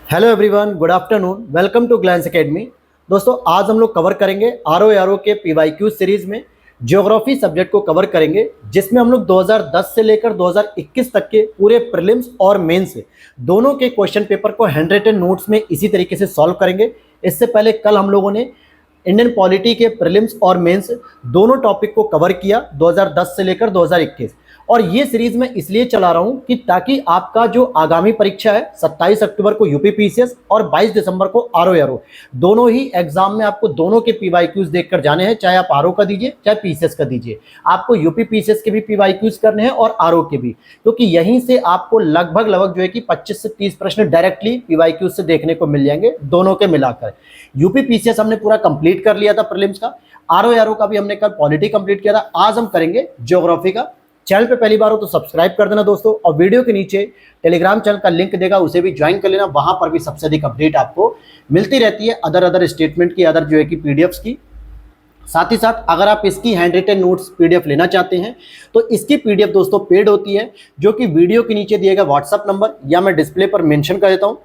Hello everyone, good afternoon, welcome to Glance Academy. दोस्तों, आज हम लोग कवर करेंगे आरओ के पीवाईक्यू सीरीज में ज्योग्राफी सब्जेक्ट को कवर करेंगे, जिसमें हम लोग 2010 से लेकर 2021 तक के पूरे प्रीलिम्स और मेंस दोनों के क्वेश्चन पेपर को हैंड रिटन नोट्स में इसी तरीके से सॉल्व करेंगे। इससे पहले कल हम लोगों ने इंडियन पॉलिटी के प्रीलिम्स और मेंस दोनों टॉपिक को कवर किया 2010 से लेकर 2021। और ये सीरीज मैं इसलिए चला रहा हूं कि ताकि आपका जो आगामी परीक्षा है 27 अक्टूबर को यूपी पीसीएस और 22 दिसंबर को आरओ दोनों ही एग्जाम में आपको दोनों के पीवाईक्यूज देखकर जाने हैं, चाहे आप आरओ का दीजिए चाहे पीसीएस का दीजिए। आपको यूपी पीसीएस के भी पीवाईक्यूज करने हैं और आरओ के भी, क्योंकि यहीं से आपको लगभग जो है कि 25 से 30 प्रश्न डायरेक्टली पीवाईक्यूज से देखने को मिल जाएंगे दोनों के मिलाकर। यूपी पीसीएस हमने पूरा कंप्लीट कर लिया था प्रीलिम्स का, आरओ का भी हमने कल पॉलिटी कंप्लीट किया था। आज हम करेंगे ज्योग्राफी का। चैनल पे पहली बार हो तो सब्सक्राइब कर देना दोस्तों, और वीडियो के नीचे टेलीग्राम चैनल का लिंक देगा, उसे भी ज्वाइन कर लेना। वहां पर भी सबसे अधिक अपडेट आपको मिलती रहती है अदर स्टेटमेंट की, अदर जो है कि पीडीएफ्स की। साथ ही साथ अगर आप इसकी हैंड रिटन नोट्स पीडीएफ लेना चाहते हैं तो इसकी पीडीएफ दोस्तों पेड होती है, जो कि वीडियो के नीचे दिए गए व्हाट्सएप नंबर या मैं डिस्प्ले पर मेंशन कर देता हूं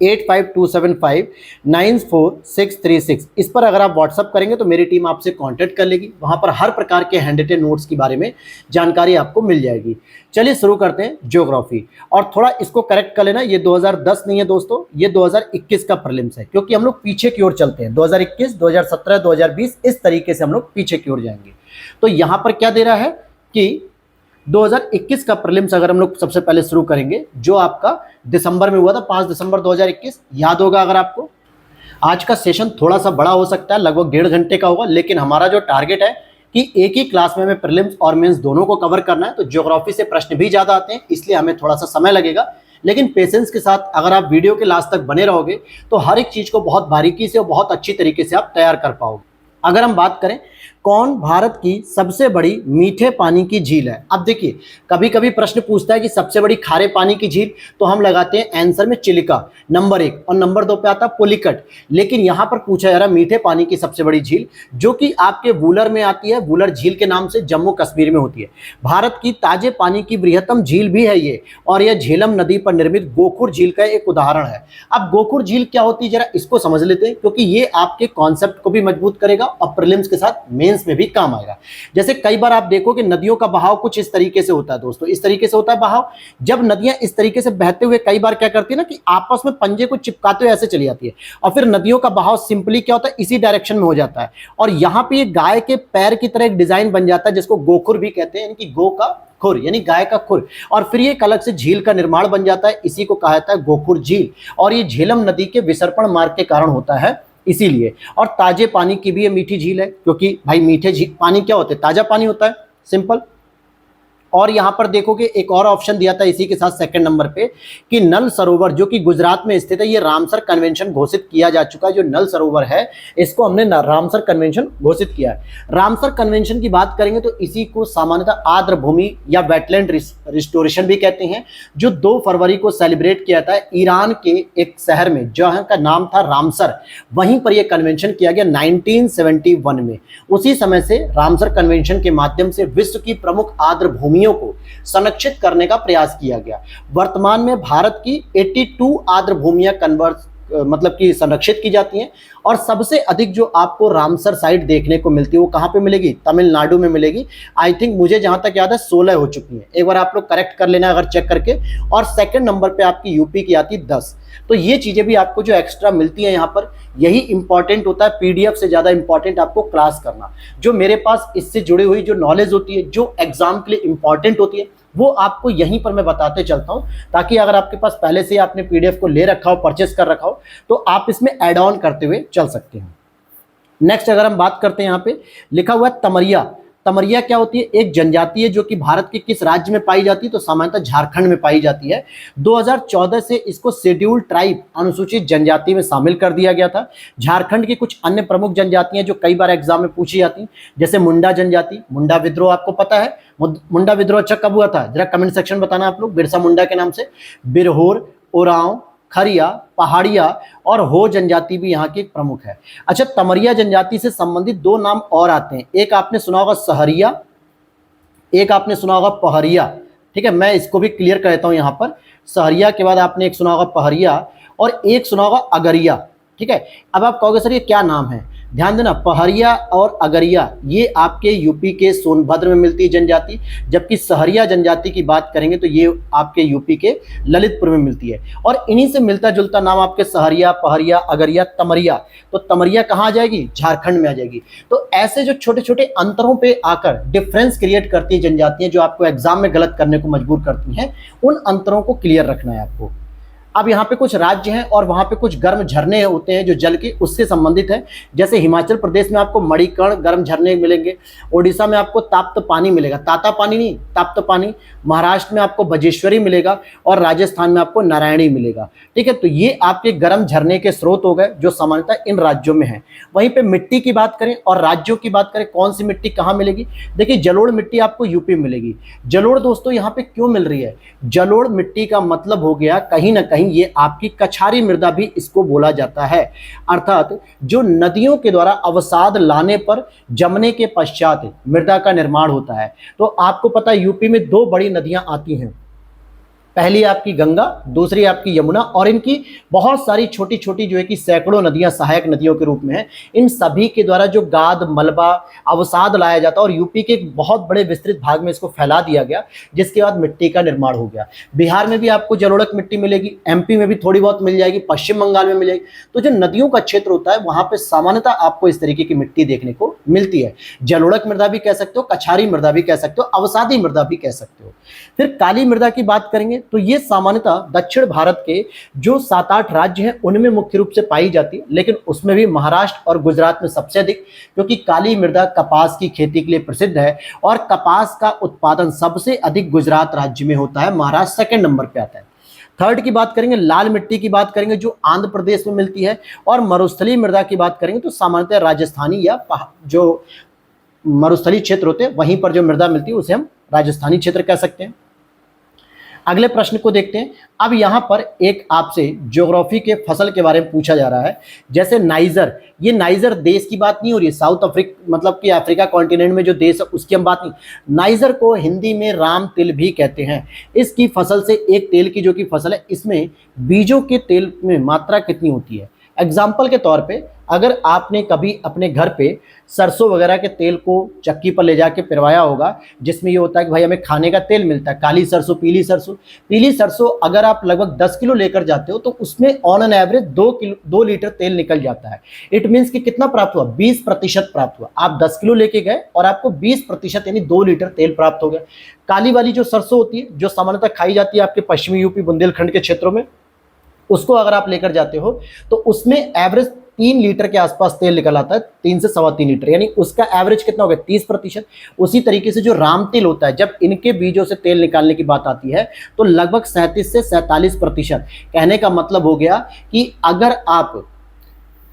8527594636। इस पर अगर आप व्हाट्सअप करेंगे तो मेरी टीम आपसे कांटेक्ट कर लेगी। वहां पर हर प्रकार के हैंड रिटन नोट्स के बारे में जानकारी आपको मिल जाएगी। चलिए शुरू करते हैं ज्योग्राफी। और थोड़ा इसको करेक्ट कर लेना, ये 2010 नहीं है दोस्तों, ये 2021 का प्रीलिम्स है, क्योंकि हम लोग पीछे की ओर चलते हैं। 2021, 2017, 2020 इस तरीके से हम लोग पीछे की ओर जाएंगे। तो यहां पर क्या दे रहा है कि 2021 का प्रीलिम्स अगर हम लोग सबसे पहले शुरू करेंगे, जो आपका दिसंबर में हुआ था, 5 दिसंबर 2021। याद होगा अगर आपको, आज का सेशन थोड़ा सा बड़ा हो सकता है, लगभग 1.5 घंटे का होगा, लेकिन हमारा जो टारगेट है कि एक ही क्लास में हमें प्रीलिम्स और मेंस दोनों को कवर करना है। तो ज्योग्राफी से प्रश्न भी ज्यादा आते हैं, इसलिए हमें थोड़ा सा समय लगेगा, लेकिन पेशेंस के साथ अगर आप वीडियो के लास्ट तक बने रहोगे तो हर एक चीज को बहुत बारीकी से और बहुत अच्छी तरीके से आप तैयार कर पाओगे। अगर हम बात करें कौन भारत की सबसे बड़ी मीठे पानी की झील है, अब देखिए कभी कभी प्रश्न पूछता है कि सबसे बड़ी खारे पानी की झील, तो हम लगाते हैं आंसर में चिलिका नंबर 1 और नंबर 2 पे आता है पुलिकट। लेकिन यहां पर पूछा जा रहा है मीठे पानी की सबसे बड़ी झील, जो कि आपके वूलर में आती है, वूलर झील के नाम से जम्मू कश्मीर में होती है। भारत की ताजे पानी की बृहत्तम झील भी है ये, और यह झेलम नदी पर निर्मित गोखुर झील का एक उदाहरण है। अब गोखुर झील क्या होती है, जरा इसको समझ लेते हैं, क्योंकि ये आपके कॉन्सेप्ट को भी मजबूत करेगा और प्रीलिम्स के साथ मेंस में भी काम आएगा। जैसे कई बार आप देखो कि नदियों का बहाव कुछ इस तरीके से होता है दोस्तों, इस तरीके से होता है बहाव। जब नदियां इस तरीके से बहते हुए कई बार क्या करती है ना कि आपस में पंजे को चिपकाते हुए ऐसे चली जाती है, और फिर नदियों का बहाव सिंपली क्या होता है, इसी डायरेक्शन में हो जाता है। और यहां पे ये गाय के पैर की तरह एक डिजाइन बन जाता है, जिसको गोखुर भी कहते हैं, यानी कि गो का खुर यानी गाय का खुर। और फिर ये एक अलग से झील का निर्माण बन जाता है, इसी को कहा जाता है गोखुर झील। और ये झेलम नदी के विसर्पण मार्ग के कारण होता है, इसीलिए। और ताजे पानी की भी ये मीठी झील है, क्योंकि भाई मीठे पानी क्या होते हैं, ताजा पानी होता है, सिंपल। और यहां पर देखोगे एक और ऑप्शन दिया था इसी के साथ सेकंड नंबर पे, कि नल सरोवर जो कि गुजरात में स्थित है, ये रामसर कन्वेंशन घोषित किया जा चुका है। जो नल सरोवर है इसको हमने रामसर कन्वेंशन घोषित किया है। रामसर कन्वेंशन की बात करेंगे तो इसी को सामान्यतः आर्द्र भूमि या वेटलैंड रिस्टोरेशन भी कहते हैं, जो 2 फरवरी को सेलिब्रेट किया था ईरान के एक शहर में, जहां का नाम था रामसर। वहीं पर यह कन्वेंशन किया गया 1971 में। उसी समय से रामसर कन्वेंशन के माध्यम से विश्व की प्रमुख आर्द्र भूमि को संरक्षित करने का प्रयास किया गया। वर्तमान में भारत की 82 आर्द्र भूमियां मतलब कि संरक्षित की जाती हैं। और सबसे अधिक जो आपको रामसर साइट देखने को मिलती है वो कहां पे मिलेगी, तमिलनाडु में मिलेगी। आई थिंक मुझे जहां तक याद है 16 हो चुकी है, एक बार आप लोग करेक्ट कर लेना अगर चेक करके। और सेकंड नंबर पे आपकी यूपी की आती 10। तो ये चीजें भी आपको जो एक्स्ट्रा मिलती है यहाँ पर, यही इंपॉर्टेंट होता है, पीडीएफ से ज्यादा इंपॉर्टेंट आपको क्लास करना। जो मेरे पास इससे जुड़ी हुई जो नॉलेज होती है, जो एग्जाम के लिए इंपॉर्टेंट होती है, वो आपको यहीं पर मैं बताते चलता हूं, ताकि अगर आपके पास पहले से आपने पीडीएफ को ले रखा हो, परचेस कर रखा हो, तो आप इसमें ऐड ऑन करते हुए चल सकते हैं। नेक्स्ट अगर हम बात करते हैं, यहाँ पे लिखा हुआ है तमरिया। तमरिया क्या होती है, एक जनजाति है जो कि भारत के किस राज्य में पाई जाती है, तो सामान्यतः झारखंड में पाई जाती है। 2014 से इसको शेड्यूल्ड ट्राइब अनुसूचित जनजाति में शामिल कर दिया गया था। झारखंड की कुछ अन्य प्रमुख जनजातियां जो कई बार एग्जाम में पूछी जाती, जैसे मुंडा जनजाति, मुंडा विद्रोह आपको पता है, मुंडा विद्रोह अच्छा कब हुआ था, जरा कमेंट सेक्शन बताना आप लोग, बिरसा मुंडा के नाम से। बिरहोर, उरांव, खरिया, पहाड़िया और हो जनजाति भी यहाँ की प्रमुख है। अच्छा, तमरिया जनजाति से संबंधित 2 नाम और आते हैं, एक आपने सुना होगा सहरिया, एक आपने सुना होगा पहरिया। ठीक है, मैं इसको भी क्लियर कर देता हूं यहाँ पर। सहरिया के बाद आपने एक सुना होगा पहरिया, और एक सुना होगा अगरिया। ठीक है, अब आप कहोगे सर ये क्या नाम है, ध्यान देना, पहरिया और अगरिया ये आपके यूपी के सोनभद्र में मिलती है जनजाति, जबकि सहरिया जनजाति की बात करेंगे तो ये आपके यूपी के ललितपुर में मिलती है। और इन्हीं से मिलता जुलता नाम आपके सहरिया, पहरिया, अगरिया, तमरिया। तो तमरिया कहाँ आ जाएगी, झारखंड में आ जाएगी। तो ऐसे जो छोटे छोटे अंतरों पे आकर डिफरेंस क्रिएट करती है जनजातियां, जो आपको एग्जाम में गलत करने को मजबूर करती हैं, उन अंतरों को क्लियर रखना है आपको। अब यहाँ पे कुछ राज्य हैं और वहाँ पे कुछ गर्म झरने होते हैं जो जल के उससे संबंधित है। जैसे हिमाचल प्रदेश में आपको मणिकर्ण गर्म झरने मिलेंगे, ओडिशा में आपको ताप्त पानी मिलेगा, ताता पानी नहीं ताप्त पानी, महाराष्ट्र में आपको बजेश्वरी मिलेगा और राजस्थान में आपको नारायणी मिलेगा। ठीक है, तो ये आपके गर्म झरने के स्रोत हो गए जो सामान्यतः इन राज्यों में है। वहीं पे मिट्टी की बात करें और राज्यों की बात करें, कौन सी मिट्टी कहाँ मिलेगी, देखिए जलोढ़ मिट्टी आपको यूपी में मिलेगी। जलोढ़ दोस्तों यहाँ पे क्यों मिल रही है, जलोढ़ मिट्टी का मतलब हो गया कहीं ना कहीं ये आपकी कछारी मृदा भी इसको बोला जाता है, अर्थात जो नदियों के द्वारा अवसाद लाने पर जमने के पश्चात मृदा का निर्माण होता है। तो आपको पता है यूपी में दो बड़ी नदियां आती हैं, पहली आपकी गंगा, दूसरी आपकी यमुना, और इनकी बहुत सारी छोटी छोटी जो है कि सैकड़ों नदियां सहायक नदियों के रूप में हैं। इन सभी के द्वारा जो गाद मलबा अवसाद लाया जाता है और यूपी के एक बहुत बड़े विस्तृत भाग में इसको फैला दिया गया, जिसके बाद मिट्टी का निर्माण हो गया। बिहार में भी आपको जलोढ़क मिट्टी मिलेगी, एमपी में भी थोड़ी बहुत मिल जाएगी, पश्चिम बंगाल में मिलेगी। तो जो नदियों का क्षेत्र होता है वहां पर सामान्यतः आपको इस तरीके की मिट्टी देखने को मिलती है। जलोढ़क मृदा भी कह सकते हो, कछारी मृदा भी कह सकते हो, अवसादी मृदा भी कह सकते हो। फिर काली मृदा की बात करेंगे तो ये सामान्यतः दक्षिण भारत के जो 7-8 राज्य हैं उनमें मुख्य रूप से पाई जाती है, लेकिन उसमें भी महाराष्ट्र और गुजरात में सबसे अधिक, क्योंकि काली मृदा कपास की खेती के लिए प्रसिद्ध है और कपास का उत्पादन सबसे अधिक गुजरात राज्य में होता है, महाराष्ट्र सेकंड नंबर पे आता है। थर्ड की बात करेंगे, लाल मिट्टी की बात करेंगे जो आंध्र प्रदेश में मिलती है, और मरुस्थलीय मृदा की बात करेंगे तो सामान्यतः राजस्थानी या जो मरुस्थलीय क्षेत्र होते हैं वहीं पर जो मृदा मिलती है उसे हम राजस्थानी क्षेत्र कह सकते हैं। अगले प्रश्न को देखते हैं। अब यहाँ पर एक आपसे ज्योग्राफी के फसल के बारे में पूछा जा रहा है, जैसे नाइजर, ये नाइजर देश की बात नहीं हो रही है, साउथ अफ्रीका मतलब कि अफ्रीका कॉन्टिनेंट में जो देश है उसकी हम बात नहीं। नाइजर को हिंदी में राम तिल भी कहते हैं। इसकी फसल से एक तेल की जो कि फसल है, इसमें बीजों के तेल में मात्रा कितनी होती है। एग्जाम्पल के तौर पे अगर आपने कभी अपने घर पे सरसों वगैरह के तेल को चक्की पर ले जाके पिरवाया होगा, जिसमें ये होता है कि भाई हमें खाने का तेल मिलता है, काली सरसों, पीली सरसों। पीली सरसों अगर आप लगभग 10 किलो लेकर जाते हो तो उसमें ऑन एन एवरेज 2 लीटर तेल निकल जाता है। इट मीन्स कि कितना प्राप्त हुआ, 20% प्राप्त हुआ। आप 10 किलो लेके गए और आपको 20% यानी 2 लीटर तेल प्राप्त हो गया। काली वाली जो सरसों होती है, जो सामान्यतः खाई जाती है आपके पश्चिमी यूपी बुंदेलखंड के क्षेत्रों में, उसको अगर आप लेकर जाते हो तो उसमें एवरेज 3 लीटर के आसपास तेल निकल आता है, 3 से 3.25 लीटर, यानी उसका एवरेज कितना हो गया, 30%। उसी तरीके से जो राम तिल होता है, जब इनके बीजों से तेल निकालने की बात आती है तो लगभग 37 से 47%। कहने का मतलब हो गया कि अगर आप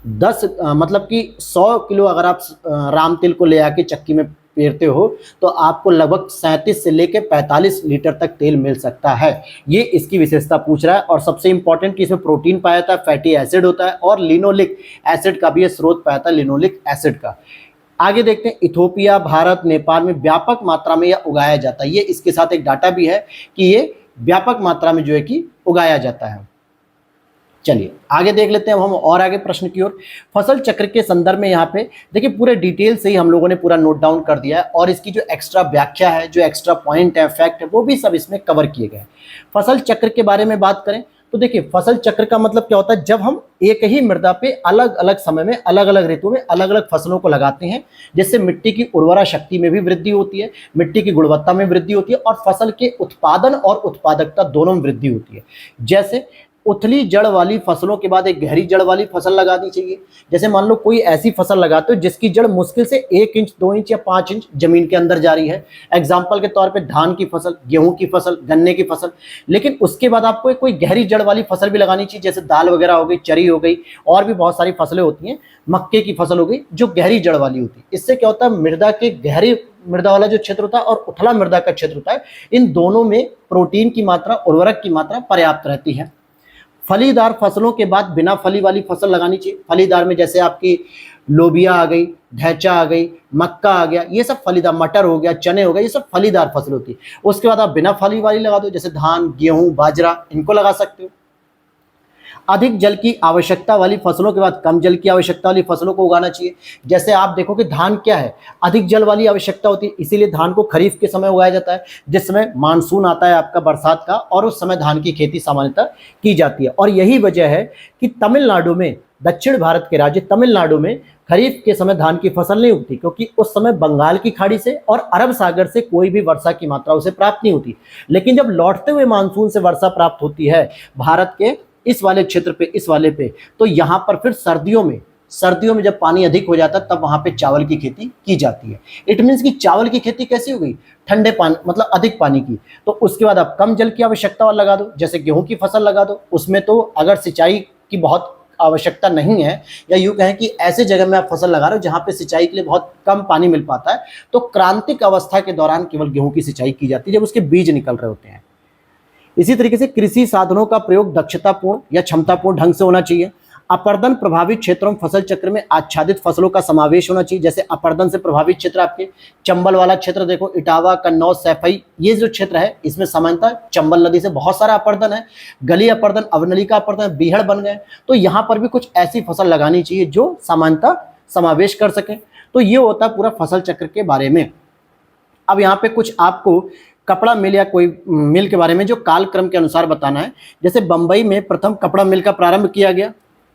100 किलो अगर आप राम तिल को ले आके चक्की में पेरते हो तो आपको लगभग 37 से लेकर 45 लीटर तक तेल मिल सकता है। ये इसकी विशेषता पूछ रहा है। और सबसे इंपॉर्टेंट कि इसमें प्रोटीन पाया जाता है, फैटी एसिड होता है और लिनोलिक एसिड का भी ये स्रोत पाया जाता है, लिनोलिक एसिड का। आगे देखते हैं, इथोपिया, भारत, नेपाल में व्यापक मात्रा में यह उगाया जाता है। ये इसके साथ एक डाटा भी है कि ये व्यापक मात्रा में जो है कि उगाया जाता है। चलिए आगे देख लेते हैं हम और आगे प्रश्न की ओर। फसल चक्र के संदर्भ में यहाँ पे देखिए पूरे डिटेल से ही हम लोगों ने पूरा नोट डाउन कर दिया है और इसकी जो एक्स्ट्रा व्याख्या है, जो एक्स्ट्रा पॉइंट है, फैक्ट है, वो भी सब इसमें कवर किए गए हैं। फसल चक्र के बारे में बात करें तो देखिए फसल चक्र का मतलब क्या होता है, जब हम एक ही मृदा पे अलग अलग समय में अलग अलग ऋतु में अलग अलग फसलों को लगाते हैं, जिससे मिट्टी की उर्वरा शक्ति में भी वृद्धि होती है, मिट्टी की गुणवत्ता में वृद्धि होती है और फसल के उत्पादन और उत्पादकता दोनों में वृद्धि होती है। जैसे उथली जड़ वाली फसलों के बाद एक गहरी जड़ वाली फसल लगानी चाहिए। जैसे मान लो कोई ऐसी फसल लगाते हो जिसकी जड़ मुश्किल से 1 इंच, 2 इंच या 5 इंच जमीन के अंदर जा रही है। एग्जाम्पल के तौर पे धान की फसल, गेहूं की फसल, गन्ने की फसल। लेकिन उसके बाद आपको कोई गहरी जड़ वाली फसल भी लगानी चाहिए, जैसे दाल वगैरह हो गई, चरी हो गई, और भी बहुत सारी फसलें होती हैं, मक्के की फसल हो गई, जो गहरी जड़ वाली होती है। इससे क्या होता है, मृदा के गहरी मृदा वाला जो क्षेत्र होता है और उथला मृदा का क्षेत्र होता है, इन दोनों में प्रोटीन की मात्रा, उर्वरक की मात्रा पर्याप्त रहती है। फलीदार फसलों के बाद बिना फली वाली फसल लगानी चाहिए। फलीदार में जैसे आपकी लोबिया आ गई, ढैचा आ गई, मक्का आ गया, ये सब फलीदार, मटर हो गया, चने हो गए, ये सब फलीदार फसल होती है। उसके बाद आप बिना फली वाली लगा दो, जैसे धान, गेहूं, बाजरा, इनको लगा सकते हो। अधिक जल की आवश्यकता वाली फसलों के बाद कम जल की आवश्यकता वाली फसलों को उगाना चाहिए। जैसे आप देखो कि धान क्या है, अधिक जल वाली आवश्यकता होती है, इसीलिए धान को खरीफ के समय उगाया जाता है, जिस समय मानसून आता है आपका बरसात का, और उस समय धान की खेती सामान्यतः की जाती है। और यही वजह है कि तमिलनाडु में, दक्षिण भारत के राज्य तमिलनाडु में खरीफ के समय धान की फसल नहीं उगती, क्योंकि उस समय बंगाल की खाड़ी से और अरब सागर से कोई भी वर्षा की मात्रा उसे प्राप्त नहीं होती। लेकिन जब लौटते हुए मानसून से वर्षा प्राप्त होती है भारत के इस वाले क्षेत्र पे, इस वाले पे, तो यहाँ पर फिर सर्दियों में जब पानी अधिक हो जाता है तब वहां पे चावल की खेती की जाती है। इट मीन्स कि चावल की खेती कैसी हो गई, ठंडे पानी मतलब अधिक पानी की। तो उसके बाद आप कम जल की आवश्यकता वाला लगा दो, जैसे गेहूं की फसल लगा दो, उसमें तो अगर सिंचाई की बहुत आवश्यकता नहीं है, या यूं कहें कि ऐसे जगह में आप फसल लगा रहे हो जहां पे सिंचाई के लिए बहुत कम पानी मिल पाता है, तो क्रांतिक अवस्था के दौरान केवल गेहूं की सिंचाई की जाती है, जब उसके बीज निकल रहे होते हैं। इसी तरीके से कृषि साधनों का प्रयोग दक्षतापूर्ण या क्षमतापूर्ण ढंग से होना चाहिए। अपर्दन प्रभावित क्षेत्रों में फसल चक्र में आच्छादित फसलों का समावेश होना चाहिए। जैसे अपर्दन से प्रभावित क्षेत्र आपके चंबल वाला क्षेत्र देखो, इटावा, कन्नौज, सैफई, ये जो क्षेत्र है इसमें सामान्यतः चंबल नदी से बहुत सारा अपर्दन है, गली अपर्दन, अवनलिका अपर्दन, बीहड़ बन गए। तो यहाँ पर भी कुछ ऐसी फसल लगानी चाहिए जो सामान्यतः समावेश कर सके। तो ये होता है पूरा फसल चक्र के बारे में। अब यहाँ पे कुछ आपको कपड़ा मिल या कोई मिल के बारे में जो कालक्रम के अनुसार बताना है। जैसे बंबई में प्रथम कपड़ा मिल का प्रारंभ किया गया,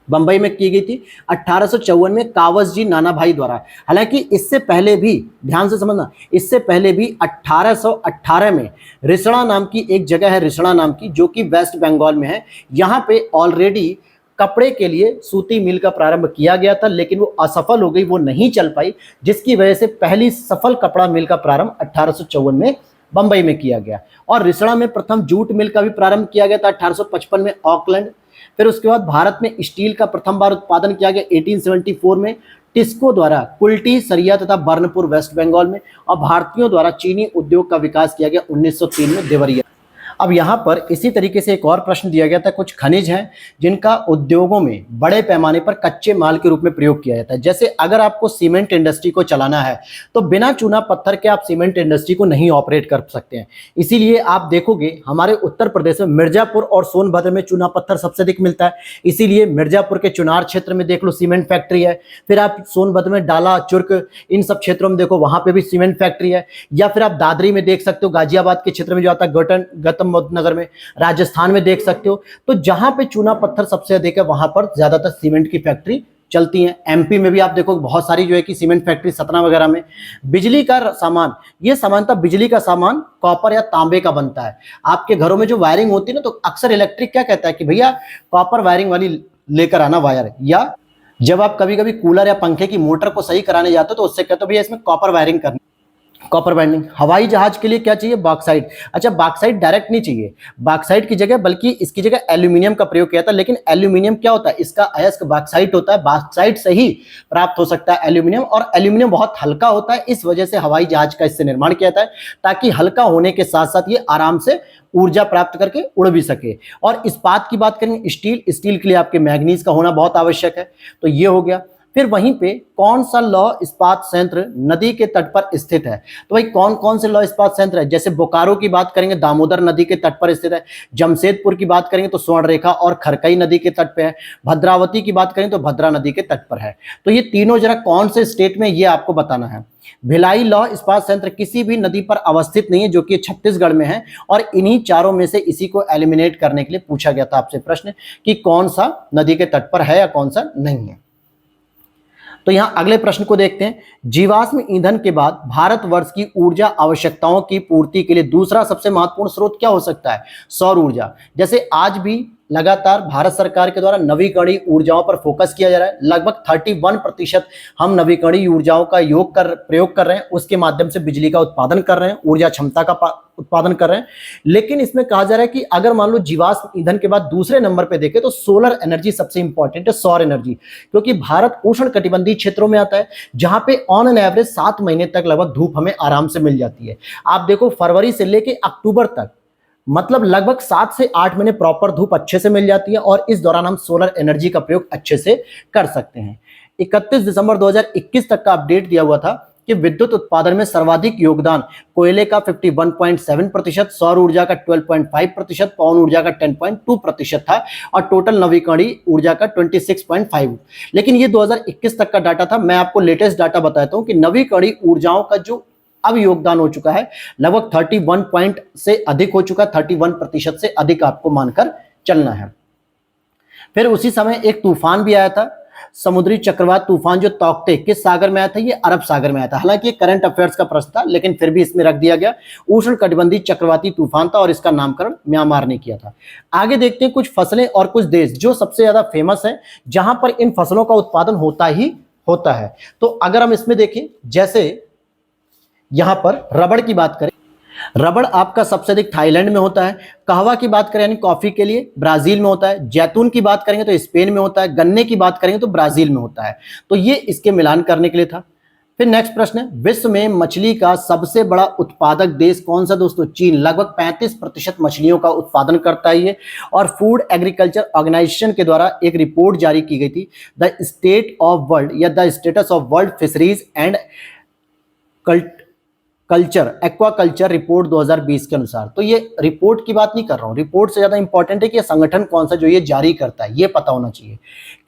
बंबई में की गई थी 1854 में कावस जी नानाभाई द्वारा। हालांकि इससे पहले भी, ध्यान से समझना, इससे पहले भी 1818 में रिसड़ा नाम की एक जगह है, रिसड़ा नाम की, जो कि वेस्ट बंगाल में है। यहाँ पे ऑलरेडी कपड़े के लिए सूती मिल का प्रारंभ किया गया था, लेकिन वो असफल हो गई, वो नहीं चल पाई, जिसकी वजह से पहली सफल कपड़ा मिल का प्रारंभ 1854 में बंबई में किया गया। और रिसड़ा में प्रथम जूट मिल का भी प्रारंभ किया गया था 1855 में ऑकलैंड। फिर उसके बाद भारत में स्टील का प्रथम बार उत्पादन किया गया 1874 में टिस्को द्वारा कुल्टी, सरिया तथा बर्नपुर वेस्ट बंगाल में। और भारतीयों द्वारा चीनी उद्योग का विकास किया गया 1903 में देवरिया। अब यहाँ पर इसी तरीके से एक और प्रश्न दिया गया था, कुछ खनिज हैं जिनका उद्योगों में बड़े पैमाने पर कच्चे माल के रूप में प्रयोग किया जाता है। जैसे अगर आपको सीमेंट इंडस्ट्री को चलाना है तो बिना चूना पत्थर के आप सीमेंट इंडस्ट्री को नहीं ऑपरेट कर सकते हैं। इसीलिए आप देखोगे हमारे उत्तर प्रदेश में मिर्जापुर और सोनभद्र में चूना पत्थर सबसे अधिक मिलता है। इसीलिए मिर्जापुर के चुनार क्षेत्र में देख लो सीमेंट फैक्ट्री है, फिर आप सोनभद्र में डाला, चुर्क, इन सब क्षेत्रों में देखो वहां पे भी सीमेंट फैक्ट्री है। या फिर आप दादरी में देख सकते हो, गाजियाबाद के क्षेत्र में जो आता है गौतम नगर में, राजस्थान में देख सकते हो। तो जहां पे चूना पत्थर सबसे अधिक है वहां पर ज्यादातर सीमेंट की फैक्ट्री चलती हैं। एमपी में भी आप देखो बहुत सारी जो है कि सीमेंट फैक्ट्री, सतना वगैरह में। बिजली का सामान, ये सामान्यतः बिजली का सामान कॉपर या तांबे का बनता है। आपके घरों में जो वायरिंग होती है ना, तो अक्सर इलेक्ट्रिक क्या कहता है कि भैया कॉपर वायरिंग वाली लेकर आना वायर। या जब आप कभी कभी कूलर या पंखे की मोटर को सही कराने जाते हो तो उससे कहते हो भैया इसमें कॉपर वायरिंग करनी, कॉपर बाइंडिंग। हवाई जहाज के लिए क्या चाहिए, बॉक्साइट। अच्छा, बॉक्साइट डायरेक्ट नहीं चाहिए, बॉक्साइट की जगह, बल्कि इसकी जगह एल्यूमिनियम का प्रयोग किया था। लेकिन एल्यूमिनियम क्या होता है, इसका अयस्क बॉक्साइट होता है, बॉक्साइट से ही प्राप्त हो सकता है एल्यूमिनियम। और एल्यूमिनियम बहुत हल्का होता है, इस वजह से हवाई जहाज का इससे निर्माण किया जाता है, ताकि हल्का होने के साथ साथ ये आराम से ऊर्जा प्राप्त करके उड़ भी सके। और इस्पात की बात करेंगे, स्टील के लिए आपके मैग्नीज का होना बहुत आवश्यक है। तो ये हो गया। फिर वहीं पे कौन सा लौह इस्पात संयंत्र नदी के तट पर स्थित है, तो भाई कौन कौन से लौह इस्पात संयंत्र है। जैसे बोकारो की बात करेंगे, दामोदर नदी के तट पर स्थित है। जमशेदपुर की बात करेंगे तो स्वर्णरेखा और खरकई नदी के तट पे है। भद्रावती की बात करें तो भद्रा नदी के तट पर है। तो ये तीनों जरा कौन से स्टेट में, ये आपको बताना है। भिलाई लौह इस्पात संयंत्र किसी भी नदी पर अवस्थित नहीं है, जो कि छत्तीसगढ़ में है। और इन्हीं चारों में से इसी को एलिमिनेट करने के लिए पूछा गया था आपसे प्रश्न कि कौन सा नदी के तट पर है या कौन सा नहीं है। तो यहां अगले प्रश्न को देखते हैं। जीवाश्म ईंधन के बाद भारतवर्ष की ऊर्जा आवश्यकताओं की पूर्ति के लिए दूसरा सबसे महत्वपूर्ण स्रोत क्या हो सकता है, सौर ऊर्जा। जैसे आज भी लगातार भारत सरकार के द्वारा नवीकरणीय ऊर्जाओं पर फोकस किया जा रहा है। लगभग 31% हम नवीकरणीय ऊर्जाओं का प्रयोग कर रहे हैं, उसके माध्यम से बिजली का उत्पादन कर रहे हैं, ऊर्जा क्षमता का उत्पादन कर रहे हैं। लेकिन इसमें कहा जा रहा है कि अगर मान लो जीवाश्म ईंधन के बाद दूसरे नंबर पे देखें तो सोलर एनर्जी सबसे इंपॉर्टेंट है, सौर एनर्जी। क्योंकि भारत उष्ण कटिबंधीय क्षेत्रों में आता है, जहां पे ऑन एन एवरेज 7 महीने तक लगभग धूप हमें आराम से मिल जाती है। आप देखो फरवरी से लेके अक्टूबर तक, मतलब लगभग 7 से 8 महीने प्रॉपर धूप अच्छे से मिल जाती है, और इस दौरान हम सोलर एनर्जी का प्रयोग अच्छे से कर सकते हैं। 31 दिसंबर 2021 तक का अपडेट दिया हुआ था कि विद्युत उत्पादन में सर्वाधिक योगदान कोयले का 51.7%, सौर ऊर्जा का 12.5%, पवन ऊर्जा का 10.2% था और टोटल नवीकरणीय ऊर्जा का 26.5। लेकिन ये 2021 तक का डाटा था। मैं आपको लेटेस्ट डाटा बताता हूं कि नवीकरणीय ऊर्जाओं का जो अब योगदान हो चुका है लगभग 31 पॉइंट से अधिक हो चुका, 31% से अधिक आपको मानकर चलना है। फिर उसी समय एक तूफान भी आया था, समुद्री चक्रवात तूफान, जो तौकते किस सागर में आया था? ये अरब सागर में आया था। हालांकि ये करंट अफेयर्स का प्रश्न था, लेकिन फिर भी इसमें रख दिया गया। उष्ण कटिबंधीय चक्रवाती तूफान था और इसका नामकरण म्यांमार ने किया था। आगे देखते हैं कुछ फसलें और कुछ देश जो सबसे ज्यादा फेमस है, जहां पर इन फसलों का उत्पादन होता ही होता है। तो अगर हम इसमें देखें, जैसे यहां पर रबड़ की बात करें, रबड़ आपका सबसे अधिक थाईलैंड में होता है। कहवा की बात करें यानी कॉफी के लिए, ब्राजील में होता है। जैतून की बात करेंगे तो स्पेन में होता है। गन्ने की बात करेंगे तो ब्राजील में होता है। तो ये इसके मिलान करने के लिए था। फिर नेक्स्ट प्रश्न है, विश्व में मछली का सबसे बड़ा उत्पादक देश कौन सा? दोस्तों चीन, लगभग 35% मछलियों का उत्पादन करता है ये। और फूड एग्रीकल्चर ऑर्गेनाइजेशन के द्वारा एक रिपोर्ट जारी की गई थी, द स्टेट ऑफ वर्ल्ड या the status of world fisheries and culture aquaculture report 2020 के अनुसार। तो ये रिपोर्ट की बात नहीं कर रहा हूं, रिपोर्ट से ज्यादा इंपॉर्टेंट है कि ये संगठन कौन सा जो ये जारी करता है, ये पता होना चाहिए।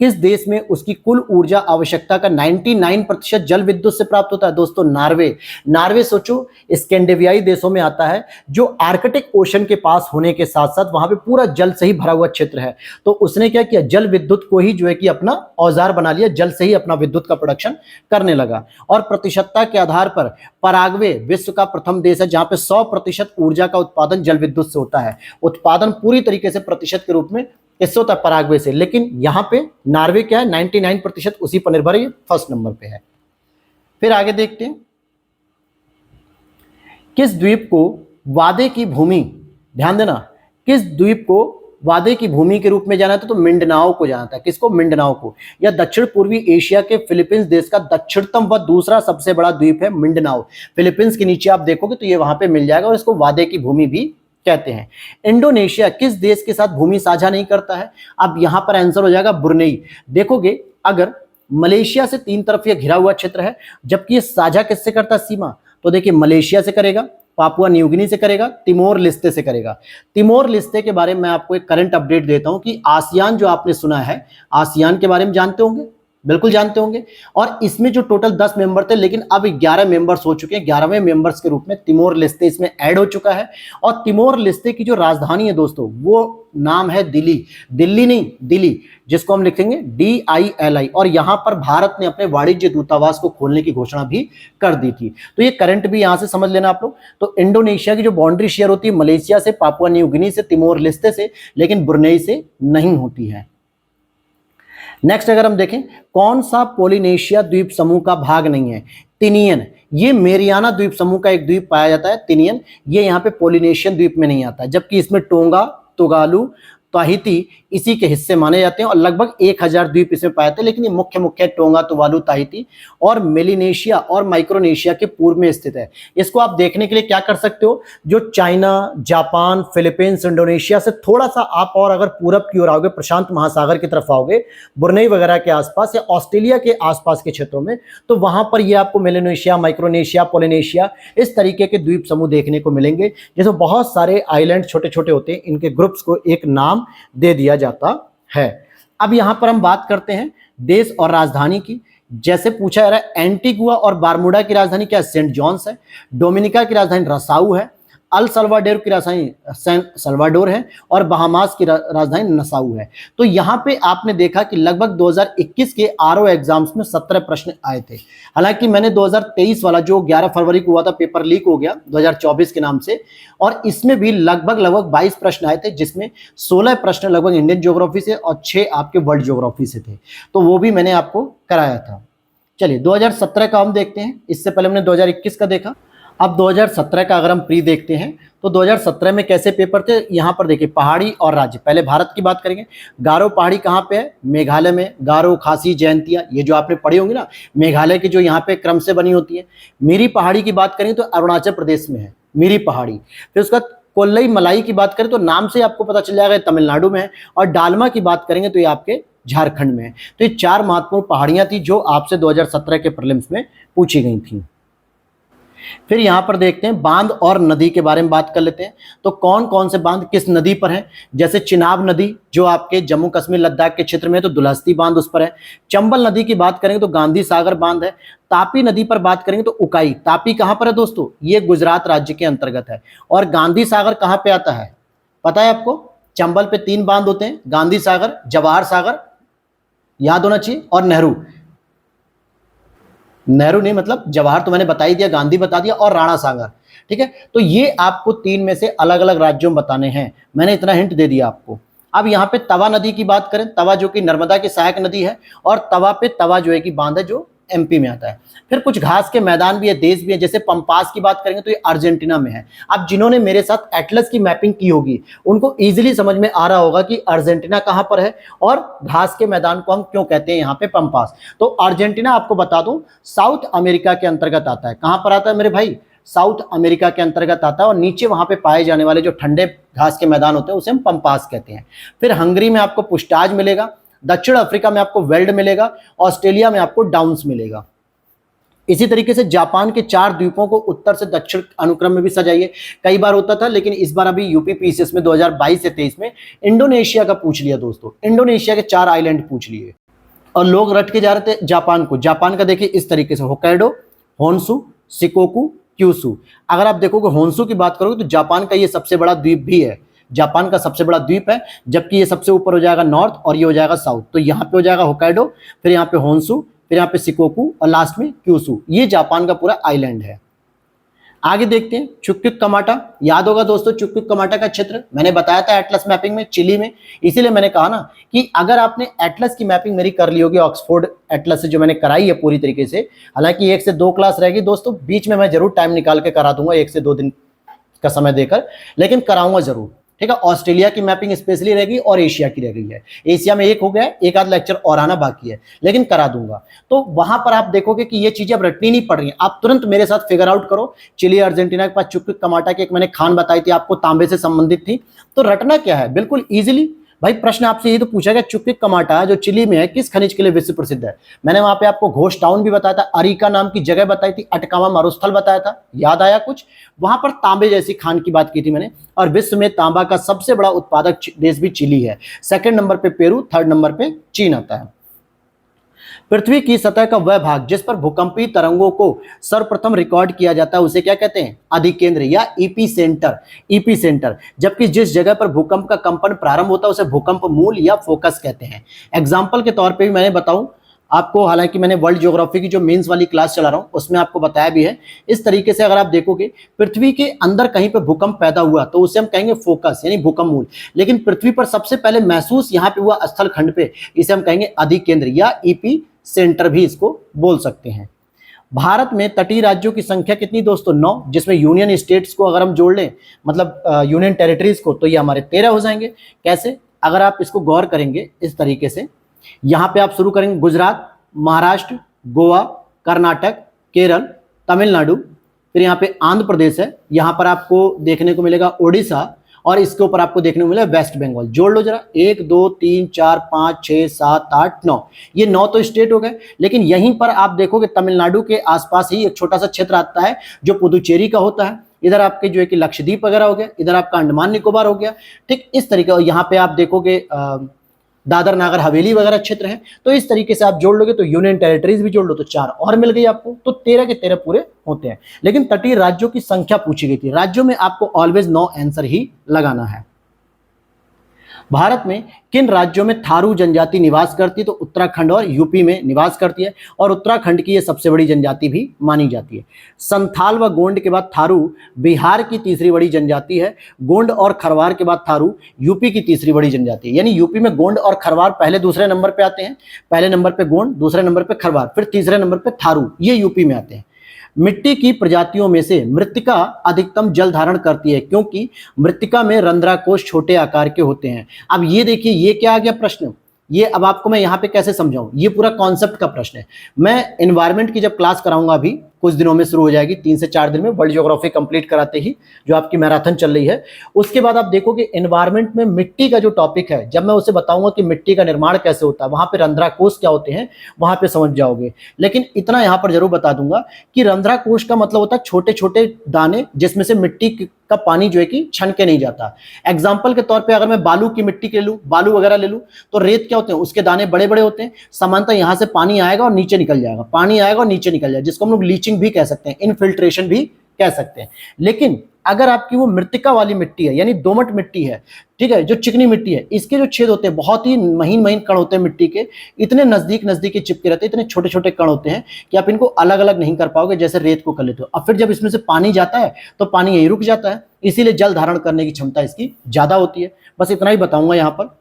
किस देश में उसकी कुल ऊर्जा आवश्यकता का 99% जल विद्युत से प्राप्त होता है? दोस्तों नार्वे। नार्वे सोचो स्कैंडिनेवियाई देशों में आता है, जो आर्कटिक ओशन के पास होने के साथ साथ वहां पे पूरा जल से ही भरा हुआ क्षेत्र है। तो उसने क्या किया, जल विद्युत को ही जो है कि अपना औजार बना लिया, जल से ही अपना विद्युत का प्रोडक्शन करने लगा। और प्रतिशतता के आधार पर पराग्वे विश्व का प्रथम देश है जहां पे 100% ऊर्जा का उत्पादन जल विद्युत से होता है। उत्पादन पूरी तरीके से प्रतिशत के रूप में इससे होता है पराग्वे से, लेकिन यहां पे नार्वे क्या है, 99% उसी पर निर्भर है, ये फर्स्ट नंबर पे है। फिर आगे देखते हैं, किस द्वीप को वादे की भूमि, ध्यान देना, किस द्वीप को वादे की भूमि के रूप में जाना था? तो मिंडनाओ को जाना था। किसको? मिंडनाओ को। यह दक्षिण पूर्वी एशिया के फिलीपींस देश का दक्षिणतम व दूसरा सबसे बड़ा द्वीप है मिंडनाओ। फिलीपींस के नीचे आप देखोगे तो ये वहां पे मिल जाएगा और इसको वादे की भूमि भी कहते हैं। इंडोनेशिया किस देश के साथ भूमि साझा नहीं करता है? अब यहां पर आंसर हो जाएगा ब्रुनेई। देखोगे अगर मलेशिया से तीन तरफ ये घिरा हुआ क्षेत्र है, जबकि ये साझा किससे करता सीमा? तो देखिए मलेशिया से करेगा, पापुआ न्यू गिनी से करेगा, तिमोर लिस्ते से करेगा। तिमोर लिस्ते के बारे में मैं आपको एक करंट अपडेट देता हूं कि आसियान जो आपने सुना है, आसियान के बारे में जानते होंगे, बिल्कुल जानते होंगे। और इसमें जो टोटल 10 मेंबर थे, लेकिन अब 11 मेंबर्स हो चुके हैं। 11वें मेंबर्स के रूप में तिमोर लिस्ते इसमें ऐड हो चुका है। और तिमोर लिस्ते की जो राजधानी है दोस्तों, वो नाम है दिल्ली। दिल्ली नहीं, दिल्ली, जिसको हम लिखेंगे DILI। और यहां पर भारत ने अपने वाणिज्य दूतावास को खोलने की घोषणा भी कर दी थी। तो ये करंट भी यहां से समझ लेना आप लोग। तो इंडोनेशिया की जो बाउंड्री शेयर होती है मलेशिया से, पापुआ न्यू गिनी से, तिमोर लिस्ते से, लेकिन ब्रुनेई से नहीं होती है। नेक्स्ट अगर हम देखें, कौन सा पोलिनेशिया द्वीप समूह का भाग नहीं है? तिनियन। ये मेरियाना द्वीप समूह का एक द्वीप पाया जाता है, तिनियन। ये यहाँ पे पोलिनेशियन द्वीप में नहीं आता, जबकि इसमें टोंगा, तुगालू, ताहिती इसी के हिस्से माने जाते हैं और लगभग 1000 द्वीप इसमें पाए थे। लेकिन ये मुख्य टोंगा, तुवालू, ताहिती और मेलिनेशिया और माइक्रोनेशिया के पूर्व में स्थित है। इसको आप देखने के लिए क्या कर सकते हो, जो चाइना, जापान, फिलीपींस, इंडोनेशिया से थोड़ा सा आप और अगर पूरब की ओर आओगे, प्रशांत महासागर की तरफ आओगे, ब्रुनेई वगैरह के आसपास या ऑस्ट्रेलिया के आसपास के क्षेत्रों में, तो वहां पर ये आपको मेलिनेशिया, माइक्रोनेशिया, पोलिनेशिया इस तरीके के द्वीप समूह देखने को मिलेंगे। जैसे बहुत सारे आइलैंड छोटे छोटे होते हैं, इनके ग्रुप्स को एक नाम दे दिया जाता है। अब यहां पर हम बात करते हैं देश और राजधानी की। जैसे पूछा जा रहा है, एंटीगुआ और बारमूडा की राजधानी क्या है? सेंट जॉन्स है। डोमिनिका की राजधानी रसाऊ है। अल सल्वाडोर की राजधानी सैन सल्वाडोर है और बहामास की राजधानी नसाऊ है। तो यहां पे आपने देखा कि लगभग 2021 के RO एग्जाम्स में 17 प्रश्न आए थे। हालांकि मैंने 2023 वाला जो 11 फरवरी को हुआ था, पेपर लीक हो गया 2024 के नाम से, और इसमें भी लगभग 22 प्रश्न आए थे, जिसमें 16 प्रश्न लगभग इंडियन ज्योग्राफी से और 6 आपके वर्ल्ड ज्योग्राफी से थे। तो वो भी मैंने आपको कराया था। चलिए 2017 का हम देखते हैं, इससे पहले हमने 2021 का देखा। अब 2017 का अगर हम प्री देखते हैं तो 2017 में कैसे पेपर थे, यहां पर देखिए पहाड़ी और राज्य। पहले भारत की बात करेंगे। गारो पहाड़ी कहां पे है? मेघालय में। गारो, खासी, जयंतिया, ये जो आपने पढ़ी होंगी ना, मेघालय की जो यहां पे क्रम से बनी होती है। मीरी पहाड़ी की बात करें तो अरुणाचल प्रदेश में है मीरी पहाड़ी। फिर उसका कोल्लई मलाई की बात करें तो नाम से आपको पता चल जाएगा तमिलनाडु में है। और डालमा की बात करेंगे तो ये आपके झारखंड में है। तो ये 4 महत्वपूर्ण पहाड़ियां थी जो आपसे 2017 के प्रीलिम्स में पूछी गई थी। फिर यहाँ पर देखते हैं बांध और नदी के बारे में बात कर लेते हैं। तो कौन कौन से बांध किस नदी पर हैं, जैसे चिनाब नदी जो आपके जम्मू कश्मीर लद्दाख के क्षेत्र में है तो दुलहस्ती बांध उस पर है। चंबल नदी की बात करेंगे तो गांधी सागर बांध है। तापी नदी पर बात करेंगे तो उकाई। तापी कहां पर है दोस्तों, ये गुजरात राज्य के अंतर्गत है। और गांधी सागर कहां पे आता है पता है आपको, चंबल पे 3 बांध होते हैं, गांधी सागर, जवाहर सागर याद होना चाहिए, और नेहरू नहीं, मतलब जवाहर तो मैंने बता ही दिया, गांधी बता दिया, और राणा सागर। ठीक है, तो ये आपको 3 में से अलग अलग राज्यों में बताने हैं, मैंने इतना हिंट दे दिया आपको। अब यहाँ पे तवा नदी की बात करें, तवा जो कि नर्मदा की सहायक नदी है, और तवा पे तवा जो है कि बांध है जो एमपी में आता है। फिर कुछ घास के मैदान भी है, देश भी है, जैसे पंपास की बात करेंगे तो ये अर्जेंटीना में है। अब जिन्होंने मेरे साथ एटलस की मैपिंग की होगी उनको इजीली समझ में आ रहा होगा कि अर्जेंटीना कहां पर है और घास के मैदान को हम क्यों कहते हैं यहाँ पे पंपास। तो अर्जेंटीना आपको बता दूं साउथ अमेरिका के अंतर्गत आता है। कहां पर आता है मेरे भाई, साउथ अमेरिका के अंतर्गत आता है, और नीचे वहां पे पाए जाने वाले जो ठंडे घास के मैदान होते हैं उसे हम पंपास कहते हैं। फिर हंगरी में आपको पुस्टाज मिलेगा, दक्षिण अफ्रीका में आपको वेल्ड मिलेगा, ऑस्ट्रेलिया में आपको डाउन्स मिलेगा। इसी तरीके से जापान के 4 द्वीपों को उत्तर से दक्षिण अनुक्रम में भी सजाइए। कई बार होता था, लेकिन इस बार अभी यूपीपीसीएस में 2022 से 23 में इंडोनेशिया का पूछ लिया दोस्तों, इंडोनेशिया के 4 आइलैंड पूछ लिए और लोग रट के जा रहे थे जापान को। जापान का देखिए इस तरीके से होक्काइडो, होन्शु, शिकोकू, क्यूशु। अगर आप देखोगे होन्शु की बात करोगे तो जापान का ये सबसे बड़ा द्वीप भी है, जापान का सबसे बड़ा द्वीप है, जबकि ये सबसे ऊपर हो जाएगा नॉर्थ और ये हो जाएगा साउथ। तो यहाँ पे हो जाएगा होक्काइडो, फिर यहाँ पे होन्शु, फिर यहाँ पे शिकोकू और लास्ट में क्यूशु। ये जापान का पूरा आइलैंड है। आगे देखते हैं चुक्किक कमाटा, याद होगा दोस्तों चुक्किक कमाटा का क्षेत्र मैंने बताया था एटलस मैपिंग में, चिली में। इसीलिए मैंने कहा ना कि अगर आपने एटलस की मैपिंग मेरी कर ली होगी ऑक्सफोर्ड एटलस से जो मैंने कराई है पूरी तरीके से, हालांकि 1 से 2 क्लास रहेगी दोस्तों, बीच में मैं जरूर टाइम निकाल के करा दूंगा 1 से 2 दिन का समय देकर, लेकिन कराऊंगा जरूर। ठीक है, ऑस्ट्रेलिया की मैपिंग स्पेशली रहेगी और एशिया की रह गई है। एशिया में 1 हो गया, एक आध लेक्चर और आना बाकी है, लेकिन करा दूंगा। तो वहां पर आप देखोगे कि ये चीजें अब रटनी नहीं पड़ रही हैं, आप तुरंत मेरे साथ फिगर आउट करो। चिली अर्जेंटीना के पास चुक्किक कमाटा की एक मैंने खान बताई थी आपको, तांबे से संबंधित थी। तो रटना क्या है, बिल्कुल इजिली भाई प्रश्न आपसे यही तो पूछा गया, चुक्किक कमाटा जो चिली में है किस खनिज के लिए विश्व प्रसिद्ध है। मैंने वहां पे आपको घोष टाउन भी बताया था, अरिका नाम की जगह बताई थी, अटकामा मरुस्थल बताया था, याद आया कुछ। वहां पर तांबे जैसी खान की बात की थी मैंने। और विश्व में तांबा का सबसे बड़ा उत्पादक देश भी चिली है, 2nd नंबर पे पेरू, 3rd नंबर पे चीन आता है। पृथ्वी की सतह का वह भाग जिस पर भूकंपीय तरंगों को सर्वप्रथम रिकॉर्ड किया जाता है उसे क्या कहते हैं, अधिकेंद्र या ईपी सेंटर। जबकि जिस जगह पर भूकंप का कंपन प्रारंभ होता है उसे भूकंप मूल या फोकस कहते हैं। एग्जाम्पल के तौर पे भी मैंने बताऊं आपको, हालांकि मैंने वर्ल्ड ज्योग्राफी की जो मेंस वाली क्लास चला रहा हूं उसमें आपको बताया भी है। इस तरीके से अगर आप देखोगे पृथ्वी के अंदर कहीं पे भूकंप पैदा हुआ तो उसे हम कहेंगे फोकस यानी भूकंप मूल, लेकिन पृथ्वी पर सबसे पहले महसूस यहाँ पे हुआ स्थल खंड पे, इसे हम कहेंगे अधिकेंद्र या ईपी सेंटर भी इसको बोल सकते हैं। भारत में तटीय राज्यों की संख्या कितनी दोस्तों, 9, जिसमें यूनियन स्टेट्स को अगर हम जोड़ लें, मतलब यूनियन टेरिटरीज को, तो ये हमारे 13 हो जाएंगे। कैसे, अगर आप इसको गौर करेंगे इस तरीके से, यहाँ पे आप शुरू करेंगे गुजरात, महाराष्ट्र, गोवा, कर्नाटक, केरल, तमिलनाडु, फिर यहाँ पे आंध्र प्रदेश है, यहाँ पर आपको देखने को मिलेगा उड़ीसा, और इसके ऊपर आपको देखने को मिलेगा वेस्ट बंगाल। जोड़ लो जरा, 1 2 3 4 5 6 7 8 9, ये 9 तो स्टेट हो गए। लेकिन यहीं पर आप देखोगे तमिलनाडु के आसपास ही एक छोटा सा क्षेत्र आता है जो पुदुचेरी का होता है। इधर आपके जो है कि लक्षद्वीप वगैरह हो गया, इधर आपका अंडमान निकोबार हो गया। ठीक इस तरीके, और यहाँ पे आप देखोगे दादर नागर हवेली वगैरह क्षेत्र है। तो इस तरीके से आप जोड़ लोगे तो यूनियन टेरिटरीज भी जोड़ लो तो 4 और मिल गई आपको, तो 13 के 13 पूरे होते हैं। लेकिन तटीय राज्यों की संख्या पूछी गई थी, राज्यों में आपको ऑलवेज नो आंसर ही लगाना है। भारत में किन राज्यों में थारू जनजाति निवास करती है, तो उत्तराखंड और यूपी में निवास करती है, और उत्तराखंड की ये सबसे बड़ी जनजाति भी मानी जाती है। संथाल व गोंड के बाद थारू बिहार की तीसरी बड़ी जनजाति है। गोंड और खरवार के बाद थारू यूपी की तीसरी बड़ी जनजाति है। यानी यूपी में गोंड और खरवार पहले दूसरे नंबर पे आते हैं, पहले नंबर पे गोंड, दूसरे नंबर पे खरवार, फिर तीसरे नंबर पे थारू, ये यूपी में आते हैं। मिट्टी की प्रजातियों में से मृत्तिका अधिकतम जल धारण करती है, क्योंकि मृत्तिका में रंध्राकोश छोटे आकार के होते हैं। अब ये देखिए, ये क्या आ गया प्रश्न, ये अब आपको मैं यहाँ पे कैसे समझाऊं, ये पूरा कॉन्सेप्ट का प्रश्न है। मैं एनवायरनमेंट की जब क्लास कराऊंगा अभी कुछ दिनों में शुरू हो जाएगी, 3 से 4 दिन में वर्ल्ड ज्योग्राफी कंप्लीट कराते ही, जो आपकी मैराथन चल रही है। उसके बाद आप देखो कि एनवायरमेंट में मिट्टी का जो टॉपिक है, जब मैं उसे बताऊंगा कि मिट्टी का निर्माण कैसे होता है, वहां पे रंध्राकोश क्या होते हैं, वहां पे समझ जाओगे। लेकिन इतना यहां पर जरूर बता दूंगा कि रंध्राकोश का मतलब होता है छोटे छोटे दाने जिसमें से मिट्टी का पानी जो है कि छन के नहीं जाता। एग्जाम्पल के तौर पे अगर मैं बालू की मिट्टी के लूं, बालू वगैरह ले लूं, तो रेत क्या होते हैं, उसके दाने बड़े बड़े होते हैं। सामान्यतः यहां से पानी आएगा और नीचे निकल जाएगा, पानी आएगा और नीचे निकल जाएगा, जिसको हम लोग लीचिंग भी कह सकते हैं, इनफिल्ट्रेशन भी कह सकते हैं। लेकिन अगर आपकी वो मृतिका वाली मिट्टी है, यानी दोमट मिट्टी है, ठीक है, जो चिकनी मिट्टी है, इसके जो छेद होते हैं बहुत ही महीन महीन कण होते हैं मिट्टी के, इतने नजदीक नजदीक चिपके रहते हैं, इतने छोटे छोटे कण होते हैं कि आप इनको अलग अलग नहीं कर पाओगे जैसे रेत को कर लेते हो। अब फिर जब इसमें से पानी जाता है तो पानी यही रुक जाता है, इसीलिए जल धारण करने की क्षमता इसकी ज्यादा होती है। बस इतना ही बताऊंगा यहाँ पर।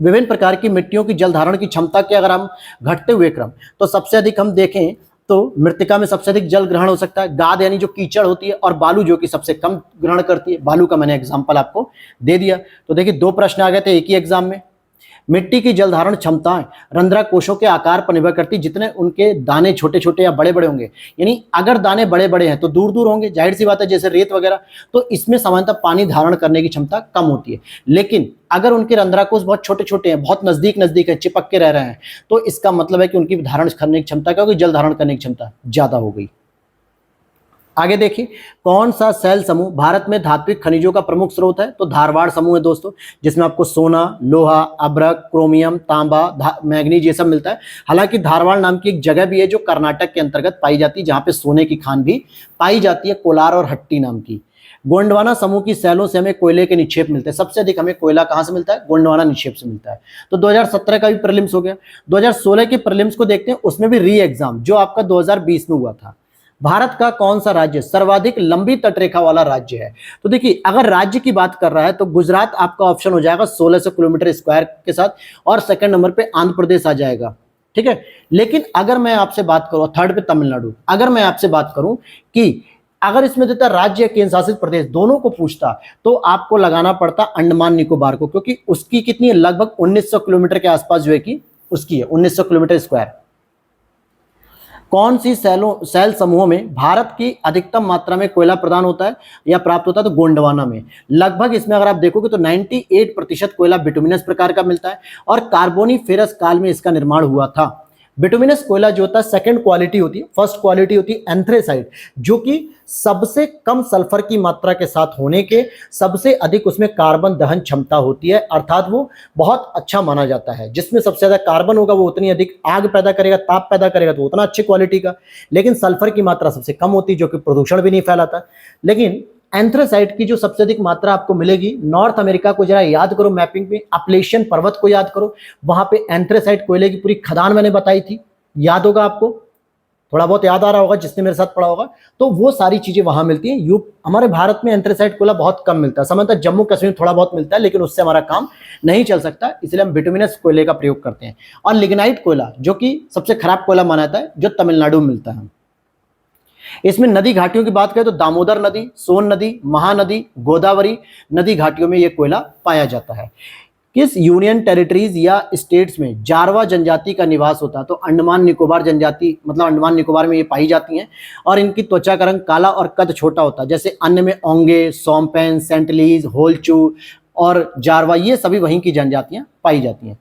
विभिन्न प्रकार की मिट्टियों की जल धारण की क्षमता के अगर हम घटते हुए क्रम, तो सबसे अधिक हम देखें तो मृतिका में सबसे अधिक जल ग्रहण हो सकता है, गाद यानी जो कीचड़ होती है, और बालू जो कि सबसे कम ग्रहण करती है। बालू का मैंने एग्जांपल आपको दे दिया। तो देखिए 2 प्रश्न आ गए थे एक ही एग्जाम में। मिट्टी की जल धारण क्षमताएं रंध्राकोशों के आकार पर निर्भर करती, जितने उनके दाने छोटे छोटे या बड़े बड़े होंगे, यानी अगर दाने बड़े बड़े हैं तो दूर दूर होंगे, जाहिर सी बात है, जैसे रेत वगैरह, तो इसमें सामान्यतः पानी धारण करने की क्षमता कम होती है। लेकिन अगर उनके रंध्राकोश बहुत छोटे छोटे हैं, बहुत नजदीक नजदीक है, चिपक के रह रहे हैं, तो इसका मतलब है कि उनकी धारण करने की क्षमता क्या होगी, जल धारण करने की क्षमता ज्यादा हो गई। आगे देखिए, कौन सा सेल समूह भारत में धात्विक खनिजों का प्रमुख स्रोत है, तो धारवाड़ समूह है दोस्तों, जिसमें आपको सोना, लोहा, अभ्रक, क्रोमियम, तांबा, मैग्नीज ये सब मिलता है। हालांकि धारवाड़ नाम की एक जगह भी है जो कर्नाटक के अंतर्गत पाई जाती है, जहां पे सोने की खान भी पाई जाती है, कोलार और हट्टी नाम की। गोंडवाना समूह की सेलों से हमें कोयले के निक्षेप मिलते हैं। सबसे अधिक हमें कोयला कहां से मिलता है, गोंडवाना निक्षेप से मिलता है। तो 2017 का भी प्रीलिम्स हो गया। 2016 के प्रीलिम्स को देखते हैं, उसमें भी री एग्जाम जो आपका 2020 में हुआ था। भारत का कौन सा राज्य सर्वाधिक लंबी तटरेखा वाला राज्य है, तो देखिए अगर राज्य की बात कर रहा है तो गुजरात आपका ऑप्शन हो जाएगा 1600 किलोमीटर स्क्वायर के साथ, और सेकंड नंबर पे आंध्र प्रदेश आ जाएगा, ठीक है। लेकिन अगर मैं आपसे बात करूं, थर्ड पे तमिलनाडु, अगर मैं आपसे बात करूं कि अगर इसमें देता राज्य केंद्र शासित प्रदेश दोनों को पूछता, तो आपको लगाना पड़ता अंडमान निकोबार को, क्योंकि उसकी कितनी है, लगभग 1900 किलोमीटर के आसपास जो है कि उसकी है 1900 किलोमीटर स्क्वायर। कौन सी सेल समूहों में भारत की अधिकतम मात्रा में कोयला प्रदान होता है या प्राप्त होता है, तो गोंडवाना में। लगभग इसमें अगर आप देखोगे तो 98% कोयला बिटुमिनस प्रकार का मिलता है, और कार्बोनिफेरस काल में इसका निर्माण हुआ था। बिटुमिनस कोयला जो होता है सेकंड क्वालिटी होती है, फर्स्ट क्वालिटी होती है एंथ्रेसाइट, जो कि सबसे कम सल्फर की मात्रा के साथ होने के सबसे अधिक उसमें कार्बन दहन क्षमता होती है, अर्थात वो बहुत अच्छा माना जाता है। जिसमें सबसे ज्यादा कार्बन होगा वो उतनी अधिक आग पैदा करेगा, ताप पैदा करेगा, तो उतना अच्छी क्वालिटी का। लेकिन सल्फर की मात्रा सबसे कम होती है, जो कि प्रदूषण भी नहीं फैलाता। लेकिन एंथ्रेसाइट की जो सबसे अधिक मात्रा आपको मिलेगी, नॉर्थ अमेरिका को जरा याद करो, मैपिंग में अपलेशियन पर्वत को याद करो, वहां पे एंथ्रेसाइट कोयले की पूरी खदान मैंने बताई थी, याद होगा आपको, थोड़ा बहुत याद आ रहा होगा जिसने मेरे साथ पढ़ा होगा। तो वो सारी चीजें वहां मिलती हैं। हमारे भारत में एंथ्रेसाइट कोयला बहुत कम मिलता है, सामान्यतः जम्मू कश्मीर थोड़ा बहुत मिलता है, लेकिन उससे हमारा काम नहीं चल सकता, इसलिए हम बिटुमिनस कोयले का प्रयोग करते हैं। और लिग्नाइट कोयला जो कि सबसे खराब कोयला माना जाता है, जो तमिलनाडु में मिलता है। इसमें नदी घाटियों की बात करें तो दामोदर नदी, सोन नदी, महानदी, गोदावरी नदी घाटियों में यह कोयला पाया जाता है। किस यूनियन टेरिटरीज या स्टेट्स में जारवा जनजाति का निवास होता है, तो अंडमान निकोबार जनजाति, मतलब अंडमान निकोबार में ये पाई जाती हैं, और इनकी त्वचा का रंग काला और कद छोटा होता है। जैसे अन्य में ओंगे, सोमपेन, सेंटलीज, होलचू और जारवा, ये सभी वहीं की जनजातियां पाई जाती हैं।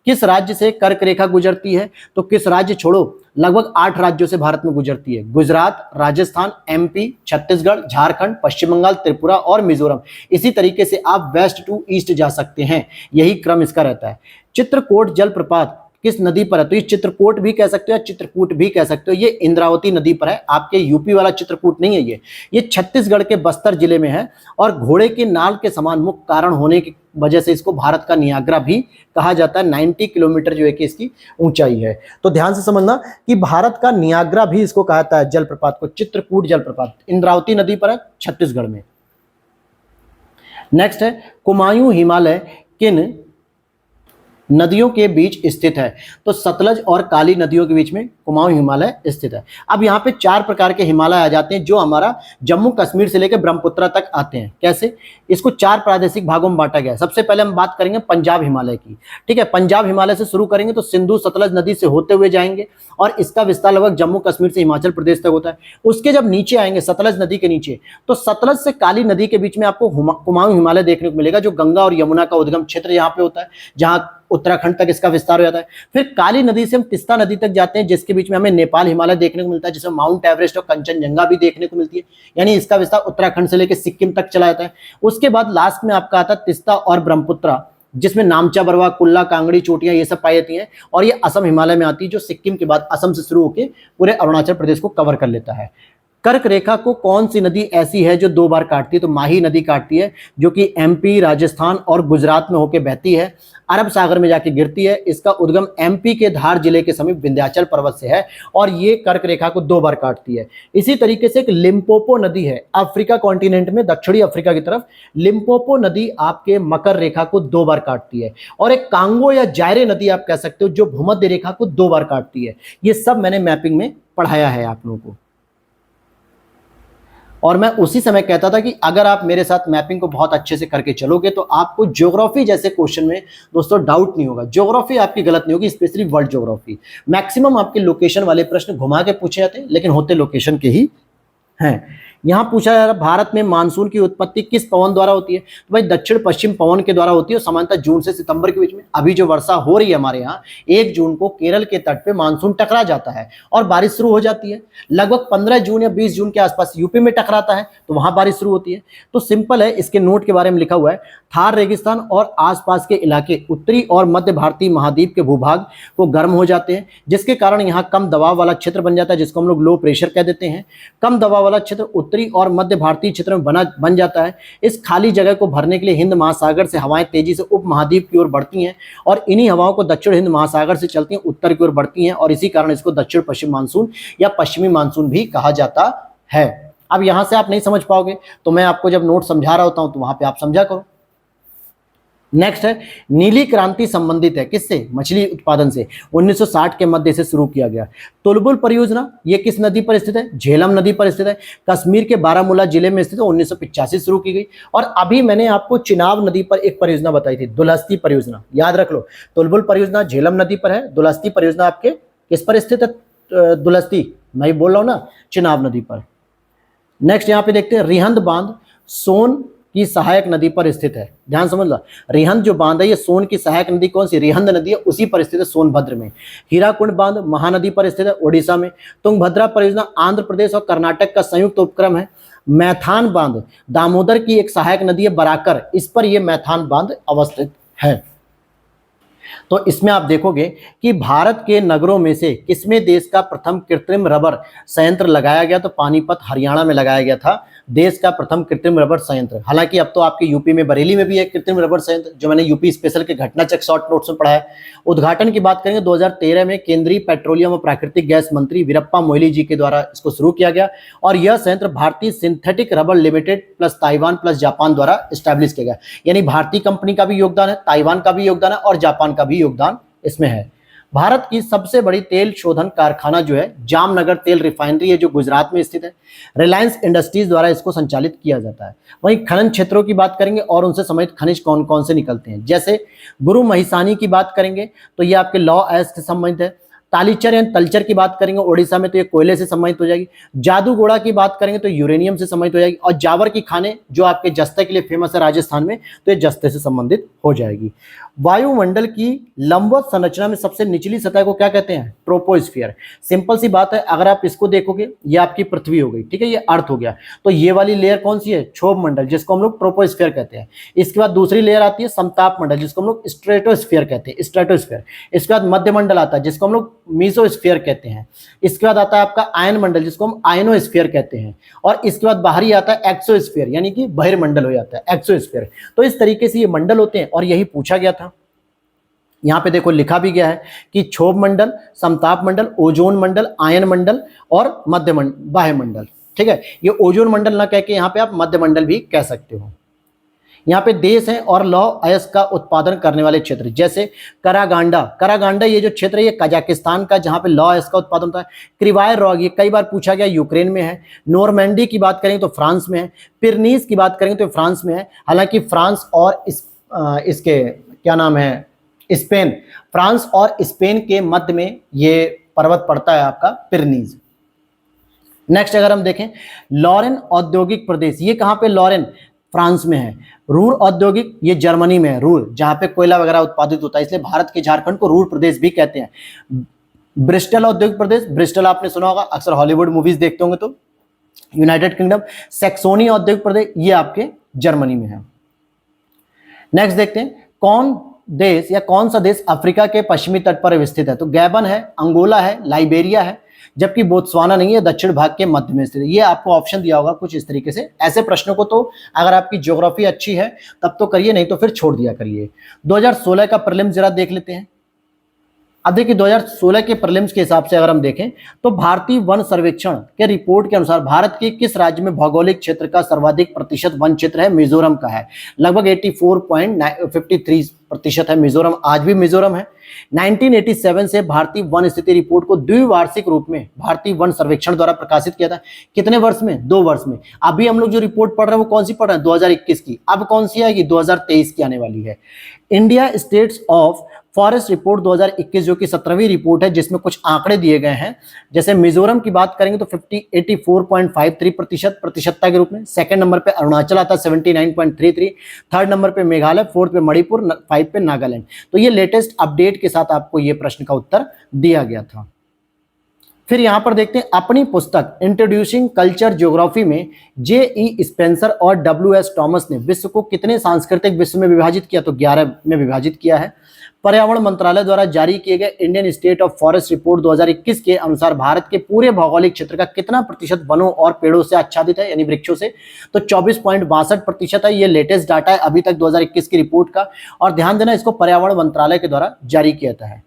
किस राज्य से कर्क रेखा गुजरती है, तो किस राज्य छोड़ो, लगभग 8 राज्यों से भारत में गुजरती है। गुजरात, राजस्थान, एमपी, छत्तीसगढ़, झारखंड, पश्चिम बंगाल, त्रिपुरा और मिजोरम। इसी तरीके से आप वेस्ट टू ईस्ट जा सकते हैं, यही क्रम इसका रहता है। चित्रकोट जलप्रपात किस नदी पर है, तो ये चित्रकोट भी कह सकते हो या चित्रकूट भी कह सकते हो। ये इंद्रावती नदी पर है, आपके यूपी वाला चित्रकूट नहीं है ये छत्तीसगढ़ के बस्तर जिले में है, और घोड़े के नाल के समान मुख कारण होने की वजह से इसको भारत का नियाग्रा भी कहा जाता है। 90 किलोमीटर जो है कि इसकी ऊंचाई है। तो ध्यान से समझना कि भारत का नियाग्रा भी इसको कहा जाता है, जलप्रपात को, चित्रकूट जलप्रपात इंद्रावती नदी पर है छत्तीसगढ़ में। नेक्स्ट है, कुमायूं हिमालय किन नदियों के बीच स्थित है। तो सतलज और काली नदियों के बीच में कुमाऊं हिमालय स्थित है। अब यहाँ पे 4 प्रकार के हिमालय आ जाते हैं जो हमारा जम्मू कश्मीर से लेकर ब्रह्मपुत्र तक आते हैं। कैसे? इसको 4 प्रादेशिक भागों में बांटा गया है। सबसे पहले हम बात करेंगे पंजाब हिमालय की। ठीक है, पंजाब हिमालय से शुरू करेंगे तो सिंधु सतलज नदी से होते हुए जाएंगे और इसका विस्तार लगभग जम्मू कश्मीर से हिमाचल प्रदेश तक होता है। उसके जब नीचे आएंगे सतलज नदी के नीचे, तो सतलज से काली नदी के बीच में आपको कुमाऊं हिमालय देखने को मिलेगा, जो गंगा और यमुना का उद्गम क्षेत्र यहाँ पे होता है, जहाँ उत्तराखंड तक इसका विस्तार हो जाता है। फिर काली नदी से हम तिस्ता नदी तक जाते हैं, जिसके बीच में हमें नेपाल हिमालय देखने को मिलता है, जिसमें माउंट एवरेस्ट और कंचनजंगा भी देखने को मिलती है, यानी इसका विस्तार उत्तराखंड से लेकर सिक्किम तक चला जाता है। उसके बाद लास्ट में आपका आता है तिस्ता और ब्रह्मपुत्र, जिसमें नामचा बरवा, कुल्ला, कांगड़ी चोटियां ये सब पाई जाती हैं, और ये असम हिमालय में आती है, जो सिक्किम के बाद असम से शुरू होकर पूरे अरुणाचल प्रदेश को कवर कर लेता है। कर्क रेखा को कौन सी नदी ऐसी है जो 2 बार काटती है? तो माही नदी काटती है, जो कि एमपी, राजस्थान और गुजरात में होकर बहती है, अरब सागर में जाके गिरती है। इसका उद्गम एमपी के धार जिले के समीप विंध्याचल पर्वत से है और ये कर्क रेखा को 2 बार काटती है। इसी तरीके से एक लिम्पोपो नदी है अफ्रीका कॉन्टिनेंट में, दक्षिणी अफ्रीका की तरफ। लिम्पोपो नदी आपके मकर रेखा को 2 बार काटती है। और एक कांगो या जायरे नदी आप कह सकते हो, जो भूमध्य रेखा को 2 बार काटती है। ये सब मैंने मैपिंग में पढ़ाया है आप लोगों को। और मैं उसी समय कहता था कि अगर आप मेरे साथ मैपिंग को बहुत अच्छे से करके चलोगे तो आपको ज्योग्राफी जैसे क्वेश्चन में दोस्तों डाउट नहीं होगा। ज्योग्राफी आपकी गलत नहीं होगी, स्पेशली वर्ल्ड ज्योग्राफी। मैक्सिमम आपके लोकेशन वाले प्रश्न घुमा के पूछे जाते हैं, लेकिन होते लोकेशन के ही हैं। यहां पूछा जा रहा है भारत में मानसून की उत्पत्ति किस पवन द्वारा होती है? तो भाई दक्षिण पश्चिम पवन के द्वारा होती है, सामान्यतः जून से सितंबर के बीच में। अभी जो वर्षा हो रही है हमारे यहाँ, 1 जून को केरल के तट पे मानसून टकरा जाता है और बारिश शुरू हो जाती है। लगभग 15 जून या 20 जून के आसपास यूपी में टकराता है, तो वहां बारिश शुरू होती है। तो सिंपल है, इसके नोट के बारे में लिखा हुआ है, थार रेगिस्तान और आसपास के इलाके उत्तरी और मध्य भारतीय महाद्वीप के भूभाग को गर्म हो जाते हैं, जिसके कारण यहाँ कम दबाव वाला क्षेत्र बन जाता है, जिसको हम लोग लो प्रेशर कह देते हैं। कम दबाव वाला क्षेत्र उत्तरी और मध्य भारतीय क्षेत्र में बन जाता है। इस खाली जगह को भरने के लिए हिंद महासागर से हवाएं तेजी से उप महाद्वीप की ओर बढ़ती हैं और इन्हीं हवाओं को दक्षिण हिंद महासागर से चलती हैं, उत्तर की ओर बढ़ती हैं, और इसी कारण इसको दक्षिण पश्चिम मानसून या पश्चिमी मानसून भी कहा जाता है। अब यहां से आप नहीं समझ पाओगे तो मैं आपको जब नोट समझा रहा होता हूं तो वहां पे आप समझा करो। नेक्स्ट है, नीली क्रांति संबंधित है किससे? मछली उत्पादन से। 1960 के मध्य से शुरू किया गया। तुलबुल परियोजना ये किस नदी पर स्थित है? झेलम नदी पर स्थित है, कश्मीर के बारामूला जिले में स्थित है। 1985 शुरू की गई। और अभी मैंने आपको चिनाब नदी पर एक परियोजना बताई थी, दुलहस्ती परियोजना, याद रख लो। तुलबुल परियोजना झेलम नदी पर है, दुलहस्ती परियोजना आपके किस पर स्थित है? दुलहस्ती, मैं बोल रहा हूं ना, चिनाब नदी पर। नेक्स्ट यहाँ पे देखते हैं, रिहंद बांध सोन की सहायक नदी पर स्थित है। ध्यान समझ लो, रिहंद जो बांध है ये सोन की सहायक नदी कौन सी? रिहंद नदी है, उसी पर स्थित है, सोनभद्र में। हीराकुंड बांध महानदी पर स्थित है, ओडिशा में। तुंगभद्रा परियोजना आंध्र प्रदेश और कर्नाटक का संयुक्त उपक्रम है। मैथान बांध दामोदर की एक सहायक नदी है, बराकर, इस पर यह मैथान बांध अवस्थित है। तो इसमें आप देखोगे कि भारत के नगरों में से किसमें देश का प्रथम कृत्रिम रबर संयंत्र लगाया गया? तो पानीपत हरियाणा में लगाया गया था देश का प्रथम कृत्रिम रबर संयंत्र। हालांकि अब तो आपके यूपी में बरेली में भी है कृत्रिम रबर संयंत्र, जो मैंने यूपी स्पेशल के घटनाचक शॉर्ट नोट्स में पढ़ा है। उद्घाटन की बात करेंगे 2013 में केंद्रीय पेट्रोलियम और प्राकृतिक गैस मंत्री वीरप्पा मोइली जी के द्वारा इसको शुरू किया गया और यह संयंत्र भारतीय synthetic rubber limited plus Taiwan plus Japan द्वारा स्टैब्लिश किया गया। यानी भारतीय कंपनी का भी योगदान है, ताइवान का भी योगदान है और जापान का भी योगदान इसमें है। भारत की सबसे बड़ी तेल शोधन कारखाना जो है जामनगर तेल रिफाइनरी है, जो गुजरात में स्थित है। रिलायंस इंडस्ट्रीज द्वारा इसको संचालित किया जाता है। वहीं खनन क्षेत्रों की बात करेंगे और उनसे संबंधित खनिज कौन कौन से निकलते हैं, जैसे गुरु महिसानी की बात करेंगे तो ये आपके लॉ एस से संबंधित है। तालीचर या तलचर की बात करेंगे ओडिशा में तो ये कोयले से संबंधित हो जाएगी। जादूगोड़ा की बात करेंगे तो यूरेनियम से संबंधित हो जाएगी। और जावर की खाने जो आपके जस्ते के लिए फेमस है राजस्थान में, तो ये जस्ते से संबंधित हो जाएगी। वायुमंडल की लंबवत संरचना में सबसे निचली सतह को क्या कहते हैं? ट्रोपोस्फियर। सिंपल सी बात है, अगर आप इसको देखोगे ये आपकी पृथ्वी हो गई, ठीक है, ये अर्थ हो गया। तो ये वाली लेयर कौन सी है? क्षोभ मंडल, जिसको हम लोग ट्रोपोस्फियर कहते हैं। इसके बाद दूसरी लेयर आती है समताप मंडल, जिसको हम लोग स्ट्रेटोस्फियर कहते हैं, स्ट्रेटोस्फियर। इसके बाद मध्य मंडल आता है, जिसको हम लोग मीसोस्फियर कहते हैं। इसके बाद आता है आपका आयन मंडल, जिसको हम आयनोस्फियर कहते हैं। और इसके बाद बाहरी आता है एक्सोस्फियर, यानी कि बहिर्मंडल हो जाता है, एक्सोस्फियर। तो इस तरीके से ये मंडल होते हैं और यही पूछा गया था। यहां पे देखो लिखा भी गया है कि क्षोभ मंडल, समताप मंडल, ओजोन मंडल, आयन मंडल और मध्य बाह्य मंडल। ठीक है, ये ओजोन मंडल ना कह के यहां पे आप मध्य मंडल भी कह सकते हो। यहाँ पे देश है और लौह अयस्क का उत्पादन करने वाले क्षेत्र, जैसे करागांडा, करागांडा ये जो क्षेत्र है ये कजाकिस्तान का, जहां पे लौह अयस्क का उत्पादन होता है। क्रिवाय रॉग ये कई बार पूछा गया, यूक्रेन में है। नॉर्मैंडी की बात करें तो फ्रांस में है। पिरनीस की बात करें तो फ्रांस में है। हालांकि फ्रांस और इसके क्या नाम है, स्पेन, फ्रांस और स्पेन के मध्य में ये पर्वत पड़ता है आपका पिरनीज। नेक्स्ट अगर हम देखें, लॉरेन औद्योगिक प्रदेश, ये कहां पे, लॉरेन फ्रांस में है। रूर औद्योगिक, ये जर्मनी में है, रूर जहां पे कोयला वगैरह उत्पादित होता है, इसलिए भारत के झारखंड को रूर प्रदेश भी कहते हैं। ब्रिस्टल औद्योगिक प्रदेश, ब्रिस्टल आपने सुना होगा, अक्सर हॉलीवुड मूवीज देखते होंगे तो। United kingdom. सैक्सोनी औद्योगिक प्रदेश, ये आपके जर्मनी में है। नेक्स्ट देखते हैं, कौन देश या कौन सा देश अफ्रीका के पश्चिमी तट पर स्थित है, तो गैबन है, अंगोला है, लाइबेरिया है, जबकि बोत्सवाना नहीं है, दक्षिण भाग के मध्य में स्थित है। ये आपको ऑप्शन दिया होगा कुछ इस तरीके से। ऐसे प्रश्नों को तो अगर आपकी ज्योग्राफी अच्छी है तब तो करिए, नहीं तो फिर छोड़ दिया करिए। 2016 का प्रीलिम्स जरा देख लेते हैं। अब देखिए 2016 के प्रीलिम्स के हिसाब से अगर हम देखें तो भारतीय वन सर्वेक्षण के रिपोर्ट के अनुसार भारत के किस राज्य में भौगोलिक क्षेत्र का सर्वाधिक प्रतिशत वन क्षेत्र है, मिजोरम का है। लगभग 84.53% है मिजोरम, आज भी मिजोरम है। 1987 से भारतीय वन स्थिति रिपोर्ट को द्विवार्षिक रूप में भारतीय वन सर्वेक्षण द्वारा प्रकाशित किया था। कितने वर्ष में, 2 वर्ष में। अभी हम लोग जो रिपोर्ट पढ़ रहे हैं वो कौन सी पढ़ रहे हैं, 2021 की। अब कौन सी आएगी, 2023 की आने वाली है। India states of forest report 2021 जो कि 17वीं रिपोर्ट है, जिसमें कुछ आंकड़े दिए गए हैं। जैसे मिजोरम की बात करेंगे तो 84.53% प्रतिशतता के रूप में। सेकंड नंबर पे अरुणाचल आता है 79.33, थर्ड नंबर पे मेघालय, फोर्थ पे मणिपुर, 5 पे नागालैंड। तो ये लेटेस्ट अपडेट के साथ आपको ये प्रश्न का उत्तर दिया गया था। फिर यहां पर देखते हैं अपनी पुस्तक इंट्रोड्यूसिंग कल्चर ज्योग्राफी में J.E. स्पेंसर और W.S. टॉमस ने विश्व को कितने सांस्कृतिक विश्व में विभाजित किया, तो 11 में विभाजित किया है। पर्यावरण मंत्रालय द्वारा जारी किए गए Indian state of forest report 2021 के अनुसार भारत के पूरे भौगोलिक क्षेत्र का कितना प्रतिशत वनों और पेड़ों से आच्छादित है, यानी वृक्षों से, तो 24.62% है। ये लेटेस्ट डाटा है अभी तक 2021 की रिपोर्ट का, और ध्यान देना इसको पर्यावरण मंत्रालय के द्वारा जारी किया था है।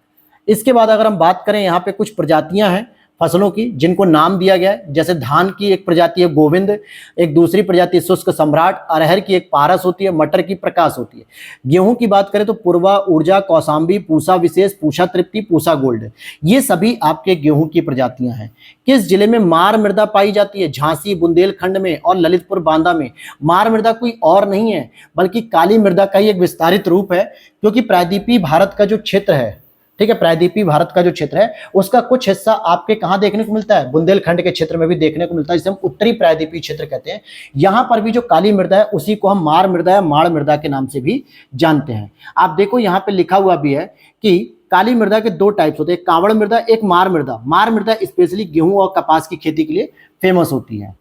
इसके बाद अगर हम बात करें, यहाँ पे कुछ प्रजातियां हैं फसलों की जिनको नाम दिया गया है। जैसे धान की एक प्रजाति है गोविंद, एक दूसरी प्रजाति शुष्क सम्राट, अरहर की एक पारस होती है, मटर की प्रकाश होती है। गेहूं की बात करें तो पूर्वा, ऊर्जा, कौसाम्बी, पूसा विशेष, पूसा तृप्ति, पूसा गोल्ड, ये सभी आपके गेहूं की प्रजातियां हैं। किस जिले में मार मृदा पाई जाती है, झांसी, बुंदेलखंड में और ललितपुर बांदा में। मार मृदा कोई और नहीं है बल्कि काली मृदा का ही एक विस्तारित रूप है, क्योंकि प्रायद्वीपीय भारत का जो क्षेत्र है, ठीक है, प्रायद्वीपीय भारत का जो क्षेत्र है उसका कुछ हिस्सा आपके कहां देखने को मिलता है, बुंदेलखंड के क्षेत्र में भी देखने को मिलता है, जिसे हम उत्तरी प्रायद्वीपीय क्षेत्र कहते हैं। यहां पर भी जो काली मृदा है उसी को हम मार मृदा या माड़ मृदा के नाम से भी जानते हैं। आप देखो यहां पे लिखा हुआ भी है कि काली मृदा के 2 टाइप्स होते हैं, कांवड़ मृदा, एक मार मृदा। मार मृदा स्पेशली गेहूं और कपास की खेती के लिए फेमस होती है।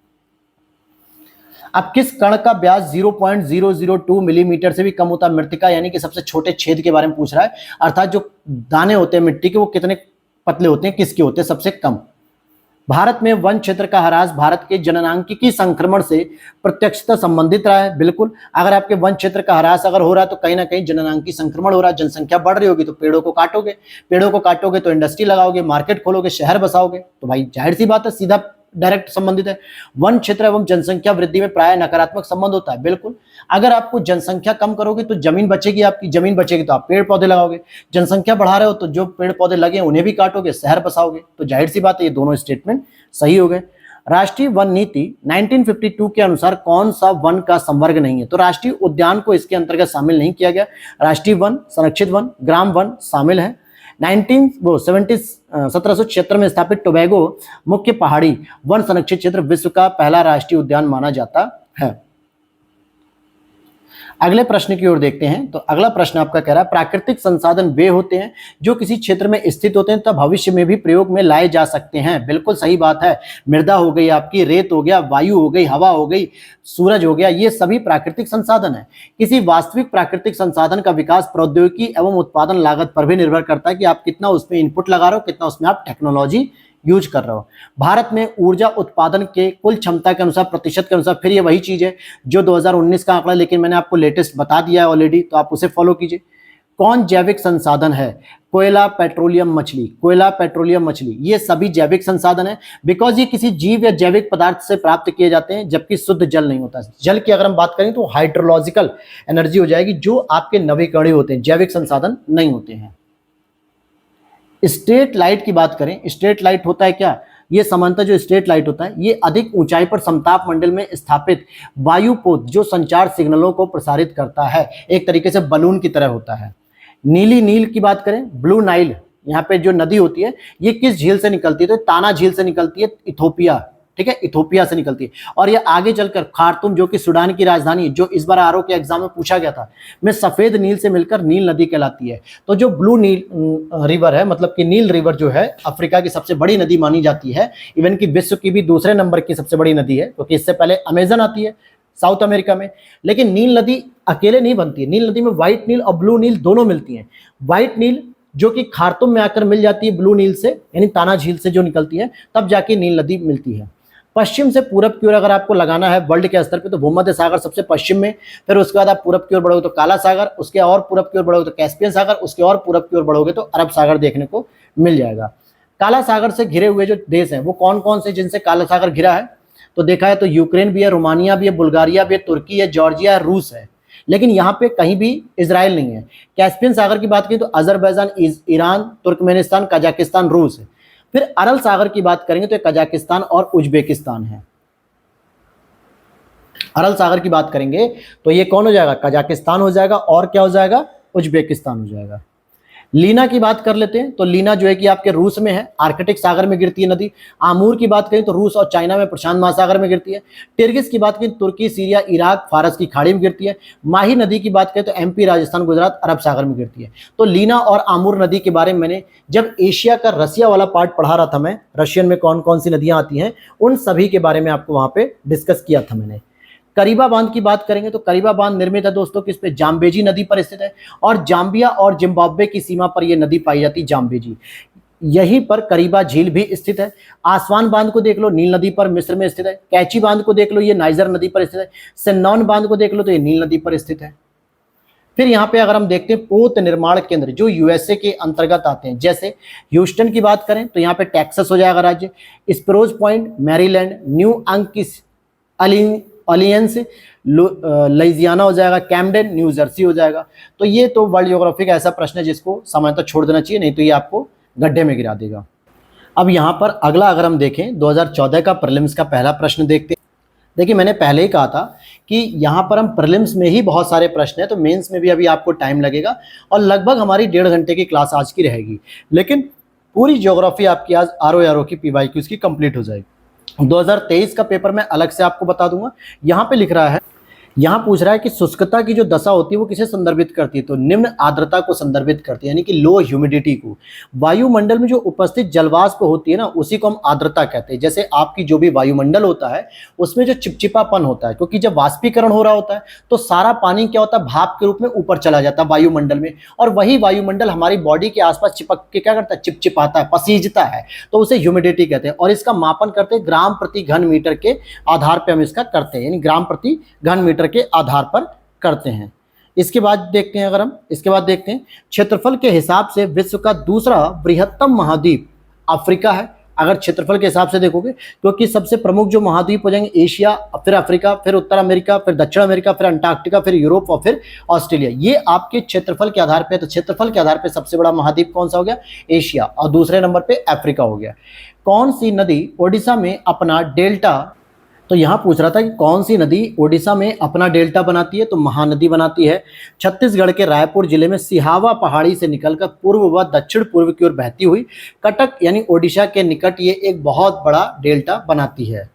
अब किस कण का व्यास 0.002 मिलीमीटर से भी कम होता है, मृतिका यानी कि सबसे छोटे छेद के बारे में पूछ रहा है, अर्थात जो दाने होते हैं मिट्टी के वो कितने पतले होते हैं, किसके होते हैं सबसे कम। भारत में वन क्षेत्र का ह्रास भारत के जननांकिकी संक्रमण से प्रत्यक्षतः संबंधित रहा है। बिल्कुल, अगर आपके वन क्षेत्र का ह्रास अगर हो रहा है तो कहीं ना कहीं जननांकी संक्रमण हो रहा है, जनसंख्या बढ़ रही होगी तो पेड़ों को काटोगे, पेड़ों को काटोगे तो इंडस्ट्री लगाओगे, मार्केट खोलोगे, शहर बसाओगे, तो भाई जाहिर सी बात है सीधा डायरेक्ट संबंधित है। वन क्षेत्र एवं जनसंख्या वृद्धि में प्राय नकारात्मक संबंध होता है। बिल्कुल, अगर आपको जनसंख्या कम करोगे तो जमीन बचेगी, आपकी जमीन बचेगी तो आप पेड़ पौधे लगाओगे, जनसंख्या बढ़ा रहे हो तो जो पेड़ पौधे लगे उन्हें भी काटोगे, शहर बसाओगे, तो जाहिर सी बात है ये दोनों स्टेटमेंट सही हो गए। राष्ट्रीय वन नीति 1952 के अनुसार कौन सा वन का संवर्ग नहीं है, तो राष्ट्रीय उद्यान को इसके अंतर्गत शामिल नहीं किया गया। राष्ट्रीय वन, संरक्षित वन, ग्राम वन शामिल है। 1776 में स्थापित टोबैगो मुख्य पहाड़ी वन संरक्षित क्षेत्र विश्व का पहला राष्ट्रीय उद्यान माना जाता है। अगले प्रश्न की ओर देखते हैं। तो अगला प्रश्न आपका कह रहा है प्राकृतिक संसाधन वे होते हैं जो किसी क्षेत्र में स्थित होते हैं तब भविष्य में भी प्रयोग में लाए जा सकते हैं। बिल्कुल सही बात है। मृदा हो गई आपकी, रेत हो गया, वायु हो गई, हवा हो गई, सूरज हो गया, ये सभी प्राकृतिक संसाधन है। किसी वास्तविक प्राकृतिक संसाधन का विकास प्रौद्योगिकी एवं उत्पादन लागत पर भी निर्भर करता है कि आप कितना उसमें इनपुट लगा रहे हो, कितना उसमें आप टेक्नोलॉजी यूज कर रहे हो। भारत में ऊर्जा उत्पादन के कुल क्षमता के अनुसार, प्रतिशत के अनुसार, फिर ये वही चीज है जो 2019 का आंकड़ा, लेकिन मैंने आपको लेटेस्ट बता दिया है ऑलरेडी, तो आप उसे फॉलो कीजिए। कौन जैविक संसाधन है? कोयला, पेट्रोलियम, मछली। कोयला, पेट्रोलियम, मछली, ये सभी जैविक संसाधन है, बिकॉज ये किसी जीव या जैविक पदार्थ से प्राप्त किए जाते हैं, जबकि शुद्ध जल नहीं होता। जल की अगर हम बात करें तो हाइड्रोलॉजिकल एनर्जी हो जाएगी, जो आपके नवीकरणीय होते हैं, जैविक संसाधन नहीं होते हैं। स्ट्रेट लाइट की बात करें, स्ट्रेट लाइट होता है क्या? ये सामान्यतः जो स्ट्रेट लाइट होता है, ये अधिक ऊंचाई पर समताप मंडल में स्थापित वायुपोत जो संचार सिग्नलों को प्रसारित करता है, एक तरीके से बलून की तरह होता है। नीली नील की बात करें, ब्लू नाइल, यहाँ पे जो नदी होती है ये किस झील से निकलती है? तो ताना झील से निकलती है, इथोपिया, ठीक है, इथोपिया से निकलती है। और ये आगे चलकर खार्तूम, जो कि सूडान की राजधानी है, जो इस बार आरओ के एग्जाम में पूछा गया था, में सफेद नील से मिलकर नील नदी कहलाती है। तो जो ब्लू नील रिवर है, मतलब कि नील रिवर जो है अफ्रीका की सबसे बड़ी नदी मानी जाती है, इवन कि विश्व की भी दूसरे नंबर की सबसे बड़ी नदी है, क्योंकि इससे पहले अमेजन आती है साउथ अमेरिका में। लेकिन नील नदी अकेले नहीं बनती है, नील नदी में व्हाइट नील और ब्लू नील दोनों मिलती हैं। व्हाइट नील जो कि खार्तूम में आकर मिल जाती है ब्लू नील से, यानी ताना झील से जो निकलती है, तब जाके नील नदी मिलती है। पश्चिम से पूरब की ओर अगर आपको लगाना है वर्ल्ड के स्तर पे, तो भूमध्य सागर सबसे पश्चिम में, फिर उसके बाद आप पूरब की ओर बढ़ोगे तो काला सागर, उसके और पूरब की ओर बढ़ोगे तो कैस्पियन सागर, उसके और पूरब की ओर बढ़ोगे तो अरब सागर देखने को मिल जाएगा। काला सागर से घिरे हुए जो देश हैं वो कौन कौन से जिनसे काला सागर घिरा है? तो देखा है तो यूक्रेन भी है, रोमानिया भी है, बुल्गारिया भी है, तुर्की है, जॉर्जिया है, रूस है, लेकिन यहाँ पे कहीं भी इजराइल नहीं है। कैस्पियन सागर की बात करें तो अजरबैजान, ईरान, तुर्कमेनिस्तान, कजाकिस्तान, रूस है। फिर अरल सागर की बात करेंगे तो कजाकिस्तान और उज्बेकिस्तान है। अरल सागर की बात करेंगे तो ये कौन हो जाएगा? कजाकिस्तान हो जाएगा, और क्या हो जाएगा? उज्बेकिस्तान हो जाएगा। लीना की बात कर लेते हैं, तो लीना जो है कि आपके रूस में है, आर्कटिक सागर में गिरती है नदी। आमूर की बात करें तो रूस और चाइना में प्रशांत महासागर में गिरती है। टिर्गिस की बात करें तुर्की, सीरिया, इराक, फारस की खाड़ी में गिरती है। माही नदी की बात करें तो एमपी, राजस्थान, गुजरात, अरब सागर में गिरती है। तो लीना और आमूर नदी के बारे में मैंने जब एशिया का रसिया वाला पार्ट पढ़ा रहा था, मैं रशियन में कौन कौन सी नदियां आती हैं, उन सभी के बारे में आपको वहां पे डिस्कस किया था मैंने। करीबा बांध की बात करेंगे तो करीबा बांध निर्मित है दोस्तों किस पे? जाम्बेजी नदी पर स्थित है, और जाम्बिया और जिम्बाब्वे की सीमा पर यह नदी पाई जाती है, जाम्बेजी। यहीं पर करीबा झील भी स्थित है। आसवान बांध को देख लो, नील नदी पर मिस्र में स्थित है। कैची बांध को देख लो, ये नाइजर नदी पर स्थित है। सेन्नौन बांध को देख लो तो ये नील नदी पर स्थित है। फिर यहाँ पे अगर हम देखते हैं पोत निर्माण केंद्र जो यूएसए के अंतर्गत आते हैं, जैसे ह्यूस्टन की बात करें तो यहाँ पे टेक्सास हो जाएगा राज्य, स्प्रोज पॉइंट मैरीलैंड, न्यू अंकिस अलियंस लुइसियाना हो जाएगा, कैम्डेन न्यू जर्सी हो जाएगा। तो ये तो वर्ल्ड ज्योग्राफी का ऐसा प्रश्न है जिसको सामान्यतः छोड़ देना चाहिए, नहीं तो ये आपको गड्ढे में गिरा देगा। अब यहाँ पर अगला अगर हम देखें 2014 का प्रीलिम्स का पहला प्रश्न देखते हैं। देखिए मैंने पहले ही कहा था कि यहाँ पर हम प्रीलिम्स में ही बहुत सारे प्रश्न हैं, तो मेंस में भी अभी आपको टाइम लगेगा, और लगभग हमारी 1.5 घंटे की क्लास आज की रहेगी, लेकिन पूरी ज्योग्राफी आपकी आज आरओ की पीवाईक्यूज की कंप्लीट हो जाएगी। 2023 का पेपर मैं अलग से आपको बता दूंगा। यहाँ पे लिख रहा है, यहाँ पूछ रहा है कि शुष्कता की जो दशा होती है वो किसे संदर्भित करती है? तो निम्न आर्द्रता को संदर्भित करती है, यानी कि लो ह्यूमिडिटी को। वायुमंडल में जो उपस्थित जलवाष्प होती है ना, उसी को हम आर्द्रता कहते हैं। जैसे आपकी जो भी वायुमंडल होता है उसमें जो चिपचिपापन होता है, क्योंकि जब वाष्पीकरण हो रहा होता है तो सारा पानी क्या होता है, भाप के रूप में ऊपर चला जाता है वायुमंडल में, और वही वायुमंडल हमारी बॉडी के आसपास चिपक के क्या करता है, चिपचिपाता है, पसीजता है, तो उसे ह्यूमिडिटी कहते हैं। और इसका मापन करते हैं ग्राम प्रति घन मीटर के आधार पर हम इसका करते हैं, यानी ग्राम प्रति घन मीटर के आधार पर करते हैं। इसके बाद देखते हैं, अगर हम इसके बाद देखते हैं क्षेत्रफल के हिसाब से विश्व का दूसरा बृहत्तम महाद्वीप अफ्रीका है। अगर क्षेत्रफल के हिसाब से देखोगे, क्योंकि सबसे प्रमुख जो महाद्वीप हो जाएंगे एशिया, फिर अफ्रीका, फिर उत्तर अमेरिका, फिर दक्षिण अमेरिका, फिर अंटार्कटिका, फिर यूरोप और फिर ऑस्ट्रेलिया, ये आपके क्षेत्रफल के आधार पे। तो क्षेत्रफल के आधार पे सबसे बड़ा महाद्वीप कौन सा हो गया? एशिया, और दूसरे नंबर पे अफ्रीका हो गया। कौन सी नदी ओडिशा में अपना डेल्टा, तो यहाँ पूछ रहा था कि कौन सी नदी ओडिशा में अपना डेल्टा बनाती है? तो महानदी बनाती है। छत्तीसगढ़ के रायपुर जिले में सिहावा पहाड़ी से निकलकर पूर्व व दक्षिण पूर्व की ओर बहती हुई कटक यानी ओडिशा के निकट ये एक बहुत बड़ा डेल्टा बनाती है।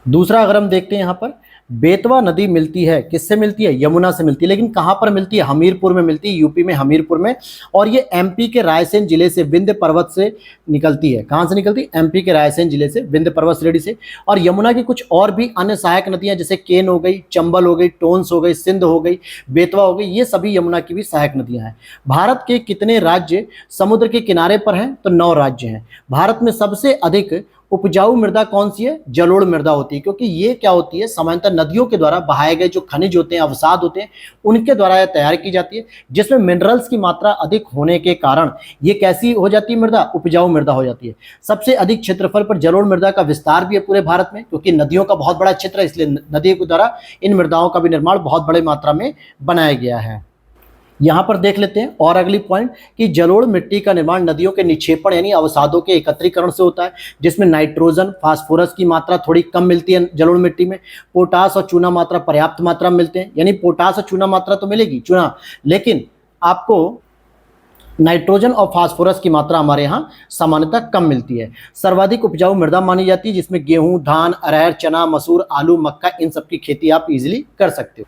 दूसरा अगर हम देखते हैं, यहाँ पर बेतवा नदी मिलती है, किससे मिलती है? यमुना से मिलती है, लेकिन कहाँ पर मिलती है? हमीरपुर में मिलती है, यूपी में हमीरपुर में, और ये एमपी के रायसेन जिले से विंध्य पर्वत से निकलती है। कहाँ से निकलती है? एमपी के रायसेन जिले से, विंध्य पर्वत श्रेणी से। और यमुना की कुछ और भी अन्य सहायक नदियां जैसे केन हो गई, चंबल हो गई, टोंस हो गई, सिंध हो गई, बेतवा हो गई, ये सभी यमुना की भी सहायक नदियां हैं। भारत के कितने राज्य समुद्र के किनारे पर हैं? तो 9 राज्य हैं। भारत में सबसे अधिक उपजाऊ मृदा कौन सी है? जलोढ़ मृदा होती है, क्योंकि ये क्या होती है, सामान्यतः नदियों के द्वारा बहाए गए जो खनिज होते हैं, अवसाद होते हैं, उनके द्वारा यह तैयार की जाती है, जिसमें मिनरल्स की मात्रा अधिक होने के कारण ये कैसी हो जाती है मृदा? उपजाऊ मृदा हो जाती है। सबसे अधिक क्षेत्रफल पर जलोढ़ मृदा का विस्तार भी है पूरे भारत में, क्योंकि नदियों का बहुत बड़ा क्षेत्र है, इसलिए नदियों के द्वारा इन मृदाओं का भी निर्माण बहुत बड़ी मात्रा में बनाया गया है। यहां पर देख लेते हैं और अगली पॉइंट कि जलोढ़ मिट्टी का निर्माण नदियों के निक्षेपण यानी अवसादों के एकत्रीकरण से होता है, जिसमें नाइट्रोजन फास्फोरस की मात्रा थोड़ी कम मिलती है जलोढ़ मिट्टी में, पोटास और चूना मात्रा पर्याप्त मात्रा में मिलते हैं, यानी पोटास और चूना मात्रा तो मिलेगी चूना, लेकिन आपको नाइट्रोजन और फास्फोरस की मात्रा हमारे यहाँ सामान्यतः कम मिलती है। सर्वाधिक उपजाऊ मृदा मानी जाती है, जिसमें गेहूं, धान, अरहर, चना, मसूर, आलू, मक्का, इन सब की खेती आप इजीली कर सकते हो।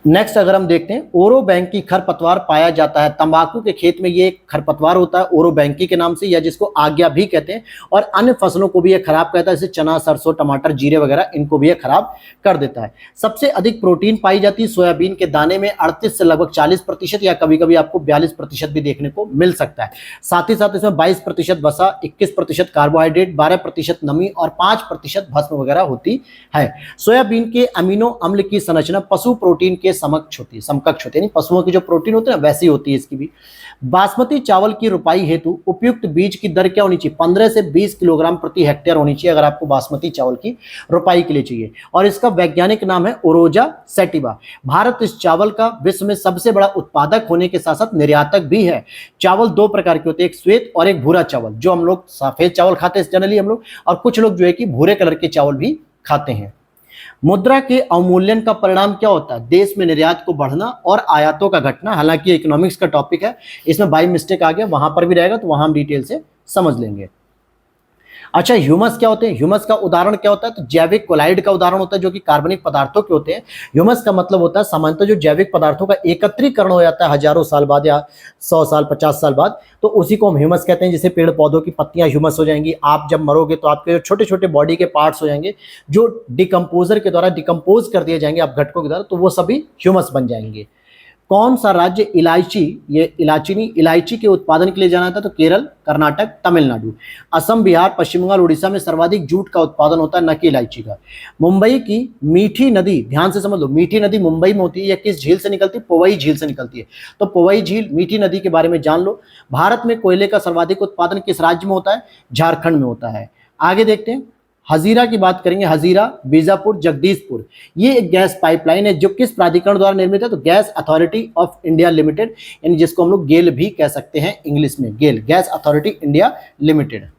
नेक्स्ट अगर हम देखते हैं, ओरोबैंकी खरपतवार पाया जाता है। तंबाकू के खेत में ये खरपतवार होता है ओरोबैंकी के नाम से, या जिसको आज्ञा भी कहते हैं, और अन्य फसलों को भी ये खराब करता है, जैसे चना, सरसों, टमाटर, जीरे वगैरह, इनको भी ये खराब कर देता है। सबसे अधिक प्रोटीन पाई जाती है सोयाबीन के दाने में, 38 से लगभग 40%, या कभी कभी आपको 42% भी देखने को मिल सकता है। साथ ही साथ इसमें 22% वसा, 21% कार्बोहाइड्रेट, 12% नमी और 5% भस्म वगैरह होती है। सोयाबीन के अमीनो अम्ल की संरचना पशु प्रोटीन के समकक्ष होती है, पशुओं की जो प्रोटीन होते हैं ना वैसी होती है इसकी भी। बासमती चावल की रुपाई हेतु उपयुक्त बीज की दर क्या होनी चाहिए? 15 से 20 किलोग्राम प्रति हेक्टेयर होनी चाहिए अगर आपको बासमती चावल की रुपाई के लिए चाहिए, और इसका वैज्ञानिक नाम है ओरोजा सैटिवा। भारत इस चावल का विश्व में सबसे बड़ा उत्पादक होने के साथ साथ निर्यातक भी है। चावल दो प्रकार के होते हैं, एक श्वेत और एक भूरा चावल। जो हम लोग सफेद चावल खाते हैं जनरली हम लोग, और कुछ लोग जो है कि भूरे कलर के चावल भी खाते हैं। मुद्रा के अवमूल्यन का परिणाम क्या होता है? देश में निर्यात को बढ़ना और आयातों का घटना। हालांकि इकोनॉमिक्स का टॉपिक है, इसमें बाई मिस्टेक आ गया, वहां पर भी रहेगा तो वहां हम डिटेल से समझ लेंगे। अच्छा, ह्यूमस क्या होते हैं? ह्यूमस का उदाहरण क्या होता है? तो जैविक कोलाइड का उदाहरण होता है, जो कि कार्बनिक पदार्थों के होते हैं। ह्यूमस का मतलब होता है सामान्यतः जो जैविक पदार्थों का एकत्रीकरण हो जाता है हजारों साल बाद या 100 साल 50 साल बाद, तो उसी को हम ह्यूमस कहते हैं। जैसे पेड़ पौधों की पत्तियां ह्यूमस हो जाएंगी, आप जब मरोगे तो आपके छोटे छोटे बॉडी के पार्ट्स हो जाएंगे जो डिकम्पोजर के द्वारा डिकम्पोज कर दिए जाएंगे आप घटकों के द्वारा, तो वो सभी ह्यूमस बन जाएंगे। कौन सा राज्य इलायची, ये इलायची नहीं, इलायची के उत्पादन के लिए जाना था? तो केरल, कर्नाटक, तमिलनाडु। असम, बिहार, पश्चिम बंगाल, उड़ीसा में सर्वाधिक जूट का उत्पादन होता है, न कि इलायची का। मुंबई की मीठी नदी, ध्यान से समझ लो, मीठी नदी मुंबई में होती है, या किस झील से निकलती है? पोवई झील से निकलती है। तो पोवई झील, मीठी नदी के बारे में जान लो। भारत में कोयले का सर्वाधिक उत्पादन किस राज्य में होता है? झारखंड में होता है। आगे देखते हैं, हजीरा की बात करेंगे। हजीरा, बीजापुर, जगदीशपुर, ये एक गैस पाइपलाइन है जो किस प्राधिकरण द्वारा निर्मित है? तो gas authority of India limited, यानी जिसको हम लोग गेल भी कह सकते हैं इंग्लिश में, GAIL, gas authority India limited.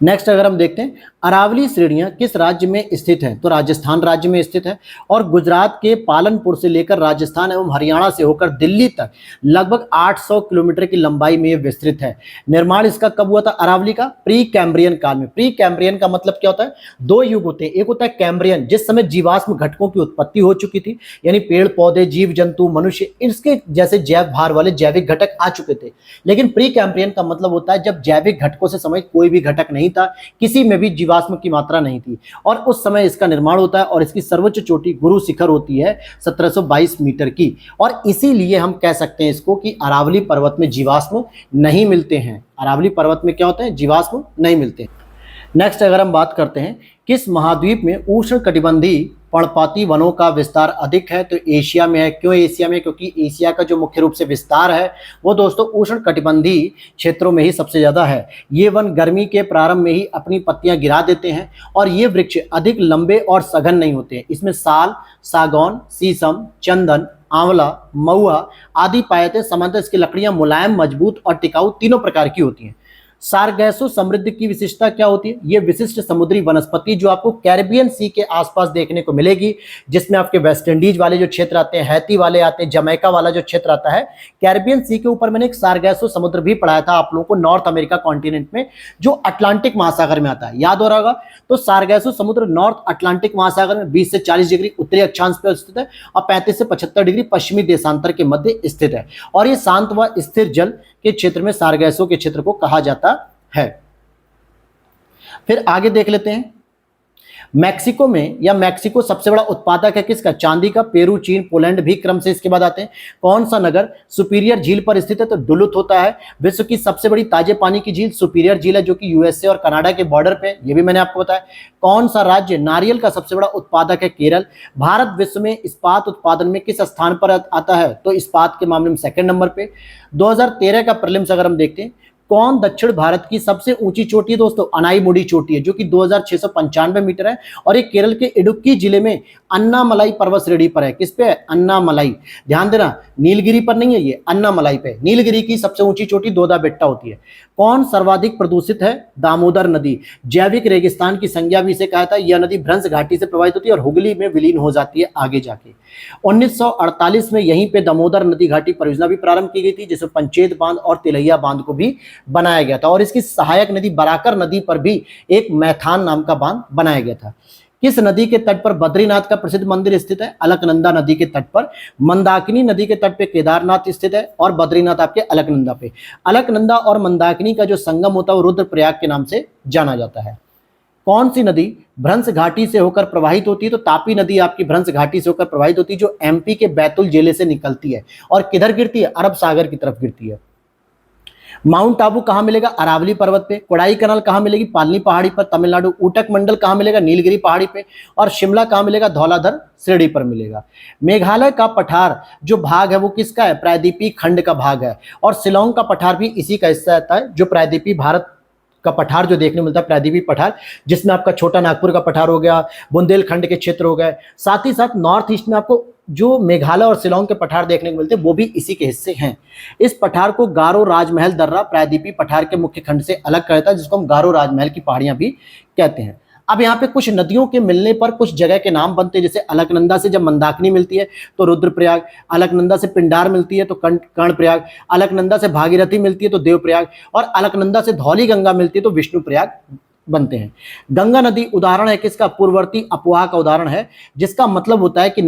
Next अगर हम देखते हैं, अरावली श्रेणियां किस राज्य में स्थित हैं? तो राजस्थान राज्य में स्थित है, और गुजरात के पालनपुर से लेकर राजस्थान एवं हरियाणा से होकर दिल्ली तक लगभग 800 किलोमीटर की लंबाई में यह विस्तृत है। निर्माण इसका कब हुआ था अरावली का? प्री कैम्ब्रियन काल में। प्री कैम्ब्रियन का मतलब क्या होता है? दो युग होते हैं, एक होता है कैम्ब्रियन, जिस समय जीवाश्म घटकों की उत्पत्ति हो चुकी थी, यानी पेड़ पौधे, जीव जंतु, मनुष्य, इसके जैसे जैव भार वाले जैविक घटक आ चुके थे। लेकिन प्री कैम्ब्रियन का मतलब होता है जब जैविक घटकों से समय कोई भी घटक नहीं था, किसी में भी जीवाश्म की मात्रा नहीं थी, और उस समय इसका निर्माण होता है, और इसकी सर्वोच्च चोटी गुरु शिखर होती है 1722 मीटर की, और इसीलिए हम कह सकते हैं इसको कि अरावली पर्वत में जीवाश्म नहीं मिलते हैं। अरावली पर्वत में क्या होते हैं? जीवाश्म नहीं मिलते। नेक्स्ट अगर हम बात करते हैं, किस महाद्वीप में उष्णकटिबंधीय पर्णपाती वनों का विस्तार अधिक है? तो एशिया में है। क्यों एशिया में? क्योंकि एशिया का जो मुख्य रूप से विस्तार है वो दोस्तों उष्णकटिबंधीय क्षेत्रों में ही सबसे ज्यादा है। ये वन गर्मी के प्रारंभ में ही अपनी पत्तियां गिरा देते हैं, और ये वृक्ष अधिक लंबे और सघन नहीं होते हैं। इसमें साल, सागौन, शीशम, चंदन, आंवला, महुआ आदि पाए जाते हैं। सामान्यतः इसकी लकड़ियां मुलायम, मजबूत और टिकाऊ तीनों प्रकार की होती हैं। सारगैसो समृद्ध की विशेषता क्या होती है? ये विशिष्ट समुद्री वनस्पति जो आपको कैरिबियन सी के आसपास देखने को मिलेगी, जिसमें आपके वेस्ट इंडीज वाले जो क्षेत्र आते हैं, हैती वाले आते हैं, जमैका वाला जो क्षेत्र आता है, कैरिबियन सी के ऊपर मैंने एक सारगैसो समुद्र भी पढ़ाया था आप लोगों को, नॉर्थ अमेरिका कॉन्टिनेंट में, जो अटलांटिक महासागर में आता है, याद हो रहा होगा। तो सारगैसो समुद्र नॉर्थ अटलांटिक महासागर में 20 से 40 डिग्री उत्तरी अक्षांश पर स्थित है, और 35 से 75 डिग्री पश्चिमी देशांतर के मध्य स्थित है, और ये शांत व स्थिर जल के क्षेत्र में सारगैसो के क्षेत्र को कहा जाता है। फिर आगे देख लेते हैं, मैक्सिको में या मैक्सिको सबसे बड़ा उत्पादक है किसका, चांदी का। पेरू, चीन, पोलैंड भी क्रम से इसके बाद आते हैं। कौन सा नगर सुपीरियर झील पर स्थित है, तो डुलुथ होता है। विश्व की सबसे बड़ी ताजे पानी की झील सुपीरियर झील है, जो कि यूएसए और कनाडा के बॉर्डर पे, ये भी मैंने आपको बताया। कौन सा राज्य नारियल का सबसे बड़ा उत्पादक है, केरल। भारत विश्व में इस्पात उत्पादन में किस स्थान पर आता है, तो इस्पात के मामले में सेकंड नंबर पे। 2013 का प्रीलिम्स अगर हम देखते हैं, कौन दक्षिण भारत की सबसे ऊंची चोटी है दोस्तों, अनाईमुडी चोटी है, जो कि 2695 मीटर है और ये केरल के इडुक्की जिले में अन्नामलाई पर्वत श्रेणी पर है। किस पे है, अन्नामलाई। ध्यान देना, नीलगिरी पर नहीं है, ये अन्नामलाई पे। नीलगिरी की सबसे ऊंची चोटी दोदा बेट्टा होती है। कौन सर्वाधिक प्रदूषित है, दामोदर नदी। जैविक रेगिस्तान की संज्ञा भी इसे कहा था। यह नदी भ्रंश घाटी से प्रवाहित होती है और हुगली में विलीन हो जाती है आगे जाके। 1948 में यहीं पे दामोदर नदी घाटी परियोजना भी प्रारंभ की गई थी, जिसमें पंचेत बांध और तिलैया बांध को भी बनाया गया था। और इसकी सहायक नदी बराकर नदी पर भी एक मैथान नाम का बांध बनाया गया था। किस नदी के तट पर बद्रीनाथ का प्रसिद्ध मंदिर स्थित है, अलकनंदा नदी के तट पर। मंदाकिनी नदी के तट पे केदारनाथ स्थित है और बद्रीनाथ आपके अलकनंदा पे। अलकनंदा और मंदाकिनी का जो संगम होता है वो रुद्रप्रयाग के नाम से जाना जाता है। कौन सी नदी भ्रंश घाटी से होकर प्रवाहित होती है, तो तापी नदी आपकी भ्रंश घाटी से होकर प्रवाहित होती है, जो एमपी के बैतुल जिले से निकलती है और किधर गिरती है, अरब सागर की तरफ गिरती है। माउंट आबू कहां मिलेगा, अरावली पर्वत पे। कोडाई कनाल कहां मिलेगी, पालनी पहाड़ी पर, तमिलनाडु। ऊटक मंडल कहां मिलेगा, नीलगिरी पहाड़ी पे। और शिमला कहां मिलेगा, धौलाधर श्रेणी पर मिलेगा। मेघालय का पठार जो भाग है वो किसका है, प्रायद्वीपीय खंड का भाग है। और शिलोंग का पठार भी इसी का हिस्सा आता है, जो प्रायद्वीपीय भारत का पठार जो देखने मिलता है, प्रायद्वीपीय पठार, जिसमें आपका छोटा नागपुर का पठार हो गया, बुंदेलखंड के क्षेत्र हो गए। साथ ही साथ नॉर्थ ईस्ट में आपको जो मेघालय और शिलोंग के पठार देखने को मिलते हैं वो भी इसी के हिस्से हैं। इस पठार को गारो राजमहल दर्रा प्रायद्वीपीय पठार के मुख्य खंड से अलग करता है, जिसको हम गारो राजमहल की पहाड़ियां भी कहते हैं। अब यहाँ पे कुछ नदियों के मिलने पर कुछ जगह के नाम बनते हैं, जैसे अलकनंदा से जब मंदाकिनी मिलती है तो रुद्रप्रयाग, अलकनंदा से पिंडार मिलती है तो कर्णप्रयाग, अलकनंदा से भागीरथी मिलती है तो देवप्रयाग, और अलकनंदा से धौली गंगा मिलती है तो विष्णुप्रयाग बनते हैं। गंगा नदी उदाहरण है किसका, पूर्ववर्ती अपवाह का उदाहरण है, जिसका मतलब होता है कि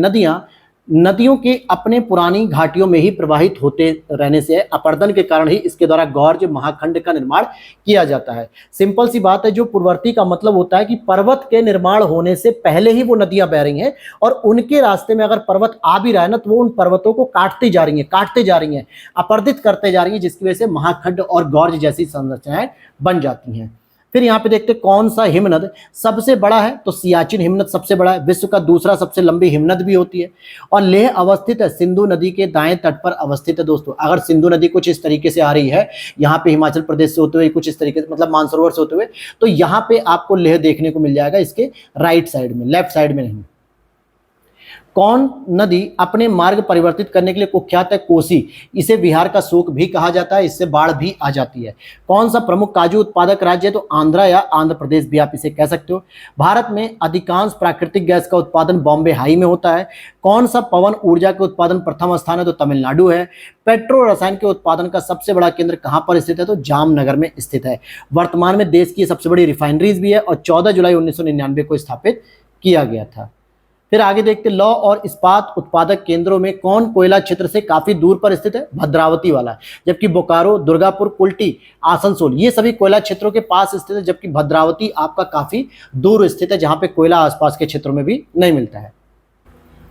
नदियों के अपने पुरानी घाटियों में ही प्रवाहित होते रहने से अपर्दन के कारण ही इसके द्वारा गौर्ज महाखंड का निर्माण किया जाता है। सिंपल सी बात है, जो पूर्ववर्ती का मतलब होता है कि पर्वत के निर्माण होने से पहले ही वो नदियां बह रही हैं और उनके रास्ते में अगर पर्वत आ भी रहा है ना, तो वो उन पर्वतों को काटते जा रही हैं, अपरदित करते जा रही हैं, जिसकी वजह से महाखंड और गौर्ज जैसी संरचनाएं बन जाती हैं। फिर यहाँ पे देखते हैं कौन सा हिमनद सबसे बड़ा है, तो सियाचिन हिमनद सबसे बड़ा है, विश्व का दूसरा सबसे लंबी हिमनद भी होती है। और लेह अवस्थित है, सिंधु नदी के दाएं तट पर अवस्थित है दोस्तों। अगर सिंधु नदी कुछ इस तरीके से आ रही है, यहाँ पे हिमाचल प्रदेश से होते हुए कुछ इस तरीके से, मतलब मानसरोवर से होते हुए, तो यहाँ पे आपको लेह देखने को मिल जाएगा, इसके राइट साइड में, लेफ्ट साइड में नहीं। कौन नदी अपने मार्ग परिवर्तित करने के लिए कुख्यात है, कोसी। इसे बिहार का शोक भी कहा जाता है, इससे बाढ़ भी आ जाती है। कौन सा प्रमुख काजू उत्पादक राज्य है, तो आंध्रा या आंध्र प्रदेश भी आप इसे कह सकते हो। भारत में अधिकांश प्राकृतिक गैस का उत्पादन बॉम्बे हाई में होता है। कौन सा पवन ऊर्जा के उत्पादन प्रथम स्थान है, तो तमिलनाडु है। पेट्रो रसायन के उत्पादन का सबसे बड़ा केंद्र कहां पर स्थित है, तो जामनगर में स्थित है। वर्तमान में देश की सबसे बड़ी रिफाइनरीज भी है और 14 जुलाई 1999 को स्थापित किया गया था। फिर आगे देखते लौ और इस्पात उत्पादक केंद्रों में कौन कोयला क्षेत्र से काफी दूर पर स्थित है, भद्रावती वाला। जबकि बोकारो, दुर्गापुर, कुल्टी, आसनसोल ये सभी कोयला क्षेत्रों के पास स्थित है, जबकि भद्रावती आपका काफी दूर स्थित है, जहां पे कोयला आसपास के क्षेत्रों में भी नहीं मिलता है।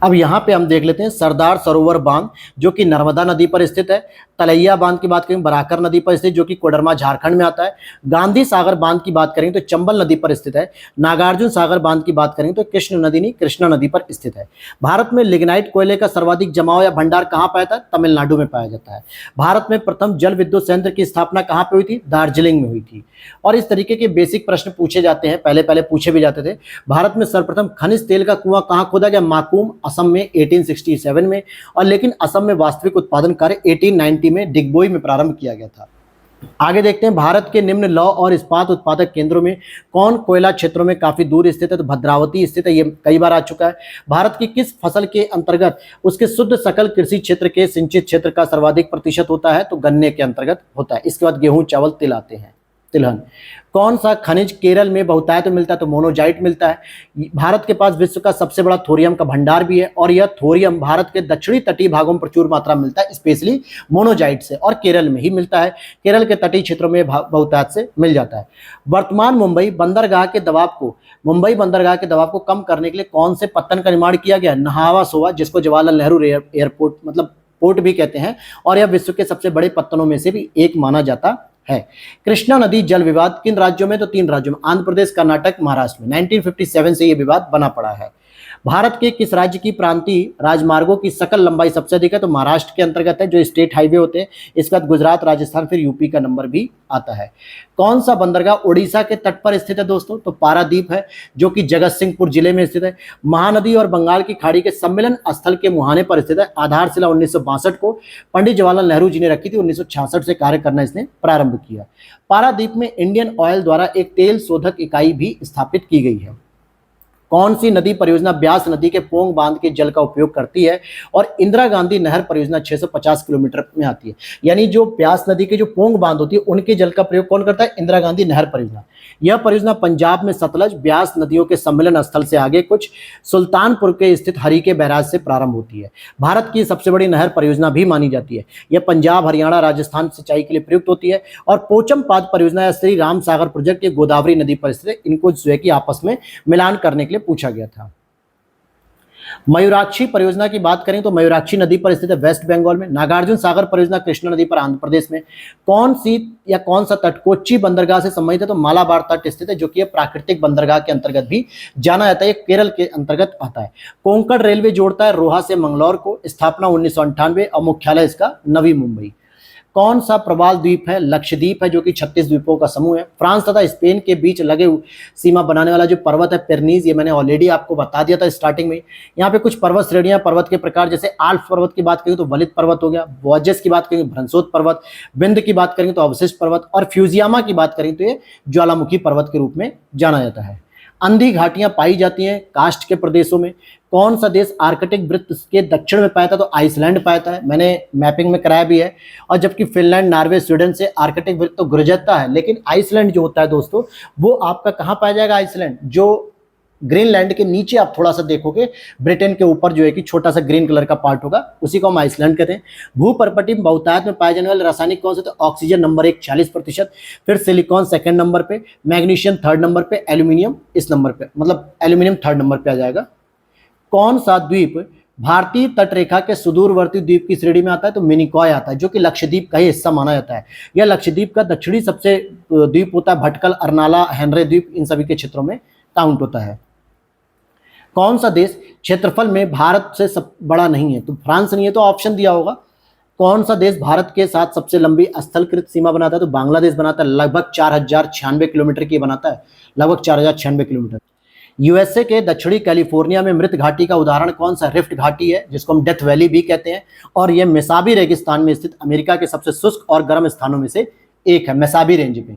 अब यहाँ पे हम देख लेते हैं सरदार सरोवर बांध, जो कि नर्मदा नदी पर स्थित है। तलैया बांध की बात करें, बराकर नदी पर स्थित, जो कि कोडरमा झारखंड में आता है। गांधी सागर बांध की बात करें तो चंबल नदी पर स्थित है। नागार्जुन सागर बांध की बात करें तो कृष्णा नदी पर स्थित है। भारत में लिग्नाइट कोयले का सर्वाधिक जमाव या भंडार कहाँ पाया जाता है, तमिलनाडु में पाया जाता है। भारत में प्रथम जल विद्युत संयंत्र की स्थापना कहाँ पे हुई थी, दार्जिलिंग में हुई थी। और इस तरीके के बेसिक प्रश्न पूछे जाते हैं, पहले पूछे भी जाते थे। भारत में सर्वप्रथम खनिज तेल का कुआं कहाँ खोदा गया, माकूम, असम में 1867 में। और लेकिन असम में वास्तविक उत्पादन कार्य 1890 में डिगबोई में प्रारंभ किया गया था। आगे देखते हैं भारत के निम्न लौह और इस्पात उत्पादक केंद्रों में कौन कोयला क्षेत्रों में काफी दूर स्थित है, तो भद्रावती स्थित है, ये कई बार आ चुका है। भारत की किस फसल के अंतर्गत उसके शुद्ध सकल कृषि क्षेत्र के सिंचित क्षेत्र का सर्वाधिक प्रतिशत होता है, तो गन्ने के अंतर्गत होता है। इसके बाद गेहूं, चावल, तिल आते हैं। तिलहन। कौन सा खनिज केरल में बहुतायत में मिलता है? तो मोनोजाइट मिलता है। भारत के पास विश्व का सबसे बड़ा थोरियम का भंडार भी है और यह थोरियम भारत के दक्षिणी तटीय भागों में प्रचुर मात्रा में मिलता है, स्पेशली मोनोजाइट से, और केरल में ही मिलता है। केरल के तटीय क्षेत्रों में बहुतायत से मिल जाता है। वर्तमान मुंबई बंदरगाह के दबाव को कम करने के लिए कौन से पत्तन का निर्माण किया गया? नहावा सोवा, जिसको जवाहरलाल नेहरू एयरपोर्ट मतलब पोर्ट भी कहते हैं, और यह विश्व के सबसे बड़े पत्तनों में से भी एक माना जाता है। कृष्णा नदी जल विवाद किन राज्यों में? तो 3 राज्यों में, आंध्र प्रदेश, कर्नाटक, महाराष्ट्र में। 1957 से यह विवाद बना पड़ा है। भारत के किस राज्य की प्रांतीय राजमार्गों की सकल लंबाई सबसे अधिक है? तो महाराष्ट्र के अंतर्गत है, जो स्टेट हाईवे होते हैं। इसके बाद गुजरात, राजस्थान, फिर यूपी का नंबर भी आता है। कौन सा बंदरगाह उड़ीसा के तट पर स्थित है दोस्तों? तो पारादीप है, जो कि जगत सिंहपुर जिले में स्थित है। महानदी और बंगाल की खाड़ी के सम्मेलन स्थल के मुहाने पर स्थित है। आधारशिला 1962 को पंडित जवाहरलाल नेहरू जी ने रखी थी। 1966 से कार्य करना इसने प्रारंभ किया। पारादीप में इंडियन ऑयल द्वारा एक तेल शोधक इकाई भी स्थापित की गई है। कौन सी नदी परियोजना ब्यास नदी के पोंग बांध के जल का उपयोग करती है? और इंदिरा गांधी नहर परियोजना 650 किलोमीटर में आती है। यानी जो ब्यास नदी के जो पोंग बांध होती है उनके जल का प्रयोग कौन करता है? इंदिरा गांधी नहर परियोजना। यह परियोजना पंजाब में सतलज ब्यास नदियों के सम्मेलन स्थल से आगे कुछ सुल्तानपुर के स्थित हरीके बैराज से प्रारंभ होती है। भारत की सबसे बड़ी नहर परियोजना भी मानी जाती है। यह पंजाब, हरियाणा, राजस्थान सिंचाई के लिए प्रयुक्त होती है। और पोचमपाद परियोजना या श्री राम सागर प्रोजेक्ट ये गोदावरी नदी पर स्थित है। इनको जो है कि आपस में मिलान करने के लिए पूछा गया था। मयूराक्षी परियोजना की बात करें तो मयूराक्षी नदी पर स्थित है, वेस्ट बंगाल में। नागार्जुन सागर परियोजना कृष्णा नदी पर, आंध्र प्रदेश में। कौन सा तट कोच्चि बंदरगाह से संबंधित है? तो मालाबार तट स्थित है, जो कि प्राकृतिक बंदरगाह के अंतर्गत भी जाना जाता है। केरल के अंतर्गत आता है। कोंकण रेलवे जोड़ता है रोहा से मंगलौर को। स्थापना 1998 और मुख्यालय इसका नवी मुंबई। कौन सा प्रवाल द्वीप है? लक्षद्वीप है, जो कि 36 द्वीपों का समूह है। फ्रांस तथा स्पेन के बीच लगे सीमा बनाने वाला जो पर्वत है पेरनीज, ये मैंने ऑलरेडी आपको बता दिया था स्टार्टिंग में। यहाँ पे कुछ पर्वत श्रेणियां, पर्वत के प्रकार, जैसे आल्प्स पर्वत की बात करें तो वलित पर्वत हो गया, वोजेस की बात करेंगे भ्रंशोत पर्वत, विंध्य की बात करेंगे तो अवशिष्ट पर्वत, और फ्यूजियामा की बात करें तो ये ज्वालामुखी पर्वत के रूप में जाना जाता है। अंधी घाटियां पाई जाती हैं कास्ट के प्रदेशों में। कौन सा देश आर्कटिक वृत्त के दक्षिण में पाया था? तो आइसलैंड पाया है, मैंने मैपिंग में कराया भी है। और जबकि फिनलैंड, नॉर्वे, स्वीडन से आर्कटिक वृत्त तो गुजरता है, लेकिन आइसलैंड जो होता है दोस्तों, वो आपका कहाँ पाया जाएगा? आइसलैंड जो ग्रीनलैंड के नीचे आप थोड़ा सा देखोगे, ब्रिटेन के ऊपर जो है कि छोटा सा ग्रीन कलर का पार्ट होगा, उसी को हम आइसलैंड कहते हैं। भूपर्पटी में बहुतायत में पाए जाने वाले रासायनिक कौन से? तो ऑक्सीजन नंबर 1 40%, फिर सिलिकॉन सेकंड नंबर पे, मैग्नीशियम थर्ड नंबर पे, एल्यूमिनियम इस नंबर पे, मतलब एल्यूमिनियम थर्ड नंबर पे आ जाएगा। कौन सा द्वीप भारतीय तटरेखा के सुदूरवर्ती द्वीप की श्रेणी में आता है? तो मिनिकॉय आता है, जो कि लक्षद्वीप का ही हिस्सा माना जाता है। यह लक्षद्वीप का दक्षिणी सबसे द्वीप होता है। भटकल, अरनाला, हेनरे द्वीप इन सभी के क्षेत्रों में काउंट होता है। कौन सा देश क्षेत्रफल में भारत से सब बड़ा नहीं है? तो फ्रांस नहीं है, तो ऑप्शन दिया होगा। कौन सा देश भारत के साथ सबसे लंबी स्थलकृत सीमा बनाता है? तो बांग्लादेश बनाता है, लगभग 4096 किलोमीटर की बनाता है, लगभग 4096 किलोमीटर। यूएसए के दक्षिणी कैलिफोर्निया में मृत घाटी का उदाहरण कौन सा? रिफ्ट घाटी है, जिसको हम डेथ वैली भी कहते हैं, और यह मेसाबी रेगिस्तान में स्थित अमेरिका के सबसे शुष्क और गर्म स्थानों में से एक है। मेसाबी रेंज पे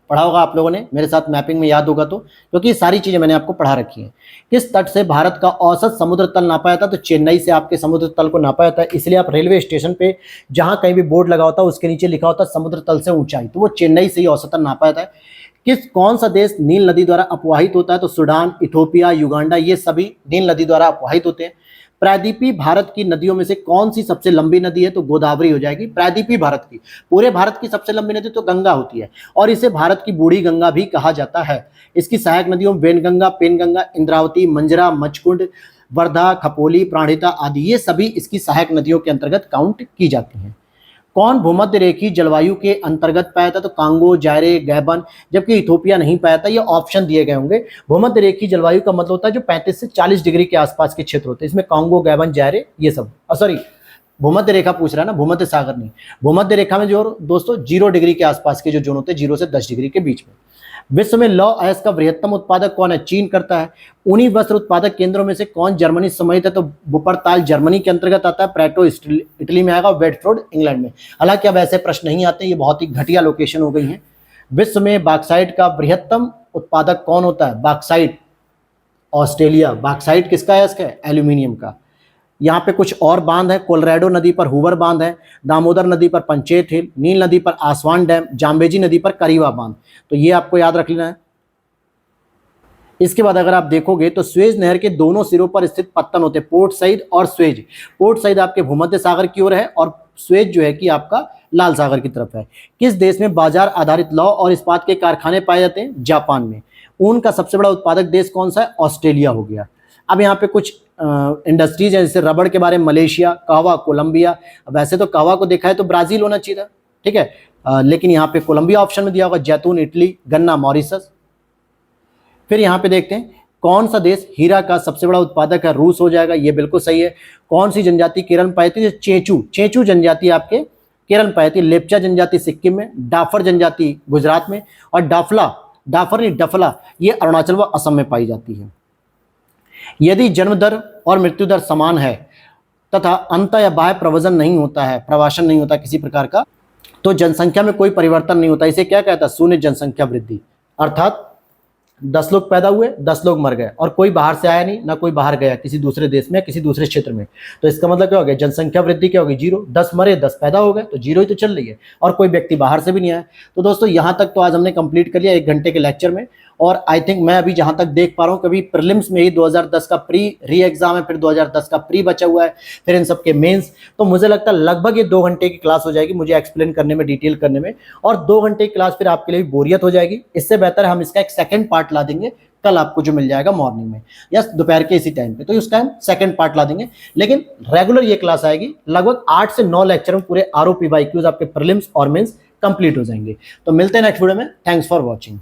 पढ़ा होगा आप लोगों ने, मेरे साथ मैपिंग में याद होगा तो, क्योंकि ये सारी चीजें मैंने आपको पढ़ा रखी हैं। किस तट से भारत का औसत समुद्र तल नापा जाता है? तो चेन्नई से आपके समुद्र तल को नापा जाता है। इसलिए आप रेलवे स्टेशन पे जहां कहीं भी बोर्ड लगा होता है उसके नीचे लिखा होता है समुद्र तल से ऊंचाई, तो वो चेन्नई से ही औसतन नापा जाता है। कौन सा देश नील नदी द्वारा अपवाहित होता है? तो सूडान, इथोपिया, युगांडा, ये सभी नील नदी द्वारा अपवाहित होते हैं। प्रायद्वीपीय भारत की नदियों में से कौन सी सबसे लंबी नदी है? तो गोदावरी हो जाएगी। प्रायद्वीपीय भारत की, पूरे भारत की सबसे लंबी नदी तो गंगा होती है, और इसे भारत की बूढ़ी गंगा भी कहा जाता है। इसकी सहायक नदियों वेनगंगा, पेनगंगा, इंद्रावती, मंजरा, मचकुंड, वर्धा, खपोली, प्राणहिता आदि, ये सभी इसकी सहायक नदियों के अंतर्गत काउंट की जाती हैं। कौन भूमध्य रेखीय जलवायु के अंतर्गत पाया था? तो कांगो, जायरे, गैबन, जबकि इथोपिया नहीं पाया था। ये ऑप्शन दिए गए होंगे। भूमध्य रेखीय जलवायु का मतलब होता है जो 35 से 40 डिग्री के आसपास के क्षेत्र होते हैं। इसमें कांगो, गैबन, जायरे ये सब, सॉरी भूमध्य रेखा पूछ रहा है ना, भूमध्य सागर नहीं। भूमध्य रेखा में जो दोस्तों 0 डिग्री के आसपास के जो जोन होते हैं, 0 से 10 डिग्री के बीच में। विश्व में लौह अयस्क का बृहत्तम उत्पादक कौन है? चीन करता है। उन्हीं वस्त्र उत्पादक केंद्रों में से कौन जर्मनी सम्मिलित है? तो वुपरताल जर्मनी के अंतर्गत आता है, प्रेटो इटली में आएगा, वेडफोर्ड इंग्लैंड में। हालांकि अब ऐसे प्रश्न नहीं आते, ये बहुत ही घटिया लोकेशन हो गई है। विश्व में बॉक्साइट का बृहत्तम उत्पादक कौन होता है? Bauxite, Australia. बॉक्साइट किसका अयस्क है? एल्यूमिनियम का। यहाँ पे कुछ और बांध है, कोलोराडो नदी पर हूवर बांध है, दामोदर नदी पर पंचेत हिल, नील नदी पर आसवान डैम, जाम्बेजी नदी पर करीवा बांध। तो ये आपको याद रख लेना है। इसके बाद अगर आप देखोगे तो स्वेज नहर के दोनों सिरों पर स्थित पत्तन होते हैं, पोर्ट सईद और स्वेज। पोर्ट सईद आपके भूमध्य सागर की ओर है और स्वेज जो है कि आपका लाल सागर की तरफ है। किस देश में बाजार आधारित लौह और इस्पात के कारखाने पाए जाते हैं? जापान में। ऊन का सबसे बड़ा उत्पादक देश कौन सा है? ऑस्ट्रेलिया हो गया। अब यहाँ पे कुछ इंडस्ट्रीज है, जैसे रबड़ के बारे में मलेशिया, कहवा कोलंबिया। वैसे तो कहवा को देखा है तो ब्राजील होना चाहिए था, ठीक है, लेकिन यहाँ पे कोलंबिया ऑप्शन में दिया होगा। जैतून इटली, गन्ना मॉरिशस। फिर यहाँ पे देखते हैं कौन सा देश हीरा का सबसे बड़ा उत्पादक है? रूस हो जाएगा, ये बिल्कुल सही है। कौन सी जनजाति केरल में पाई जाती है? चेंचू। चेंचू जनजाति आपके केरल में पाई जाती है। लेप्चा जनजाति सिक्किम में, डाफर जनजाति गुजरात में, और डफला ये अरुणाचल व असम में पाई जाती है। यदि जन्म दर और मृत्यु दर समान है तथा अंत या बाह्य प्रवासन नहीं होता किसी प्रकार का, तो जनसंख्या में कोई परिवर्तन नहीं होता। इसे क्या कहता है? शून्य जनसंख्या वृद्धि। अर्थात 10 लोग पैदा हुए, 10 लोग मर गए और कोई बाहर से आया नहीं, ना कोई बाहर गया किसी दूसरे देश में, किसी दूसरे क्षेत्र में। तो इसका मतलब क्या हो गया? जनसंख्या वृद्धि क्या होगी? 0। 10 मरे, 10 पैदा हो गए, तो 0 ही तो चल रही है, और कोई व्यक्ति बाहर से भी नहीं आया। तो दोस्तों यहाँ तक तो आज हमने कंप्लीट कर लिया 1 घंटे के लेक्चर में। और आई थिंक मैं अभी जहां तक देख पा रहा हूं, कभी प्रीलिम्स में ही 2010 का री एग्जाम है, फिर 2010 का प्री बचा हुआ है, फिर इन सबके मेंस। तो मुझे लगता है लगभग ये 2 घंटे की क्लास हो जाएगी मुझे एक्सप्लेन करने में, डिटेल करने में, और 2 घंटे की क्लास फिर आपके लिए बोरियत हो जाएगी। इससे बेहतर हम इसका एक सेकंड पार्ट ला देंगे कल आपको, जो मिल जाएगा मॉर्निंग में या दोपहर के इसी टाइम पे। तो उस टाइम सेकंड पार्ट ला देंगे, लेकिन रेगुलर ये क्लास आएगी। लगभग 8 से 9 लेक्चर में पूरे ROP बाईक्यूज आपके प्रीलिम्स और मेंस कंप्लीट हो जाएंगे। तो मिलते हैं नेक्स्ट वीडियो में। Thanks for watching.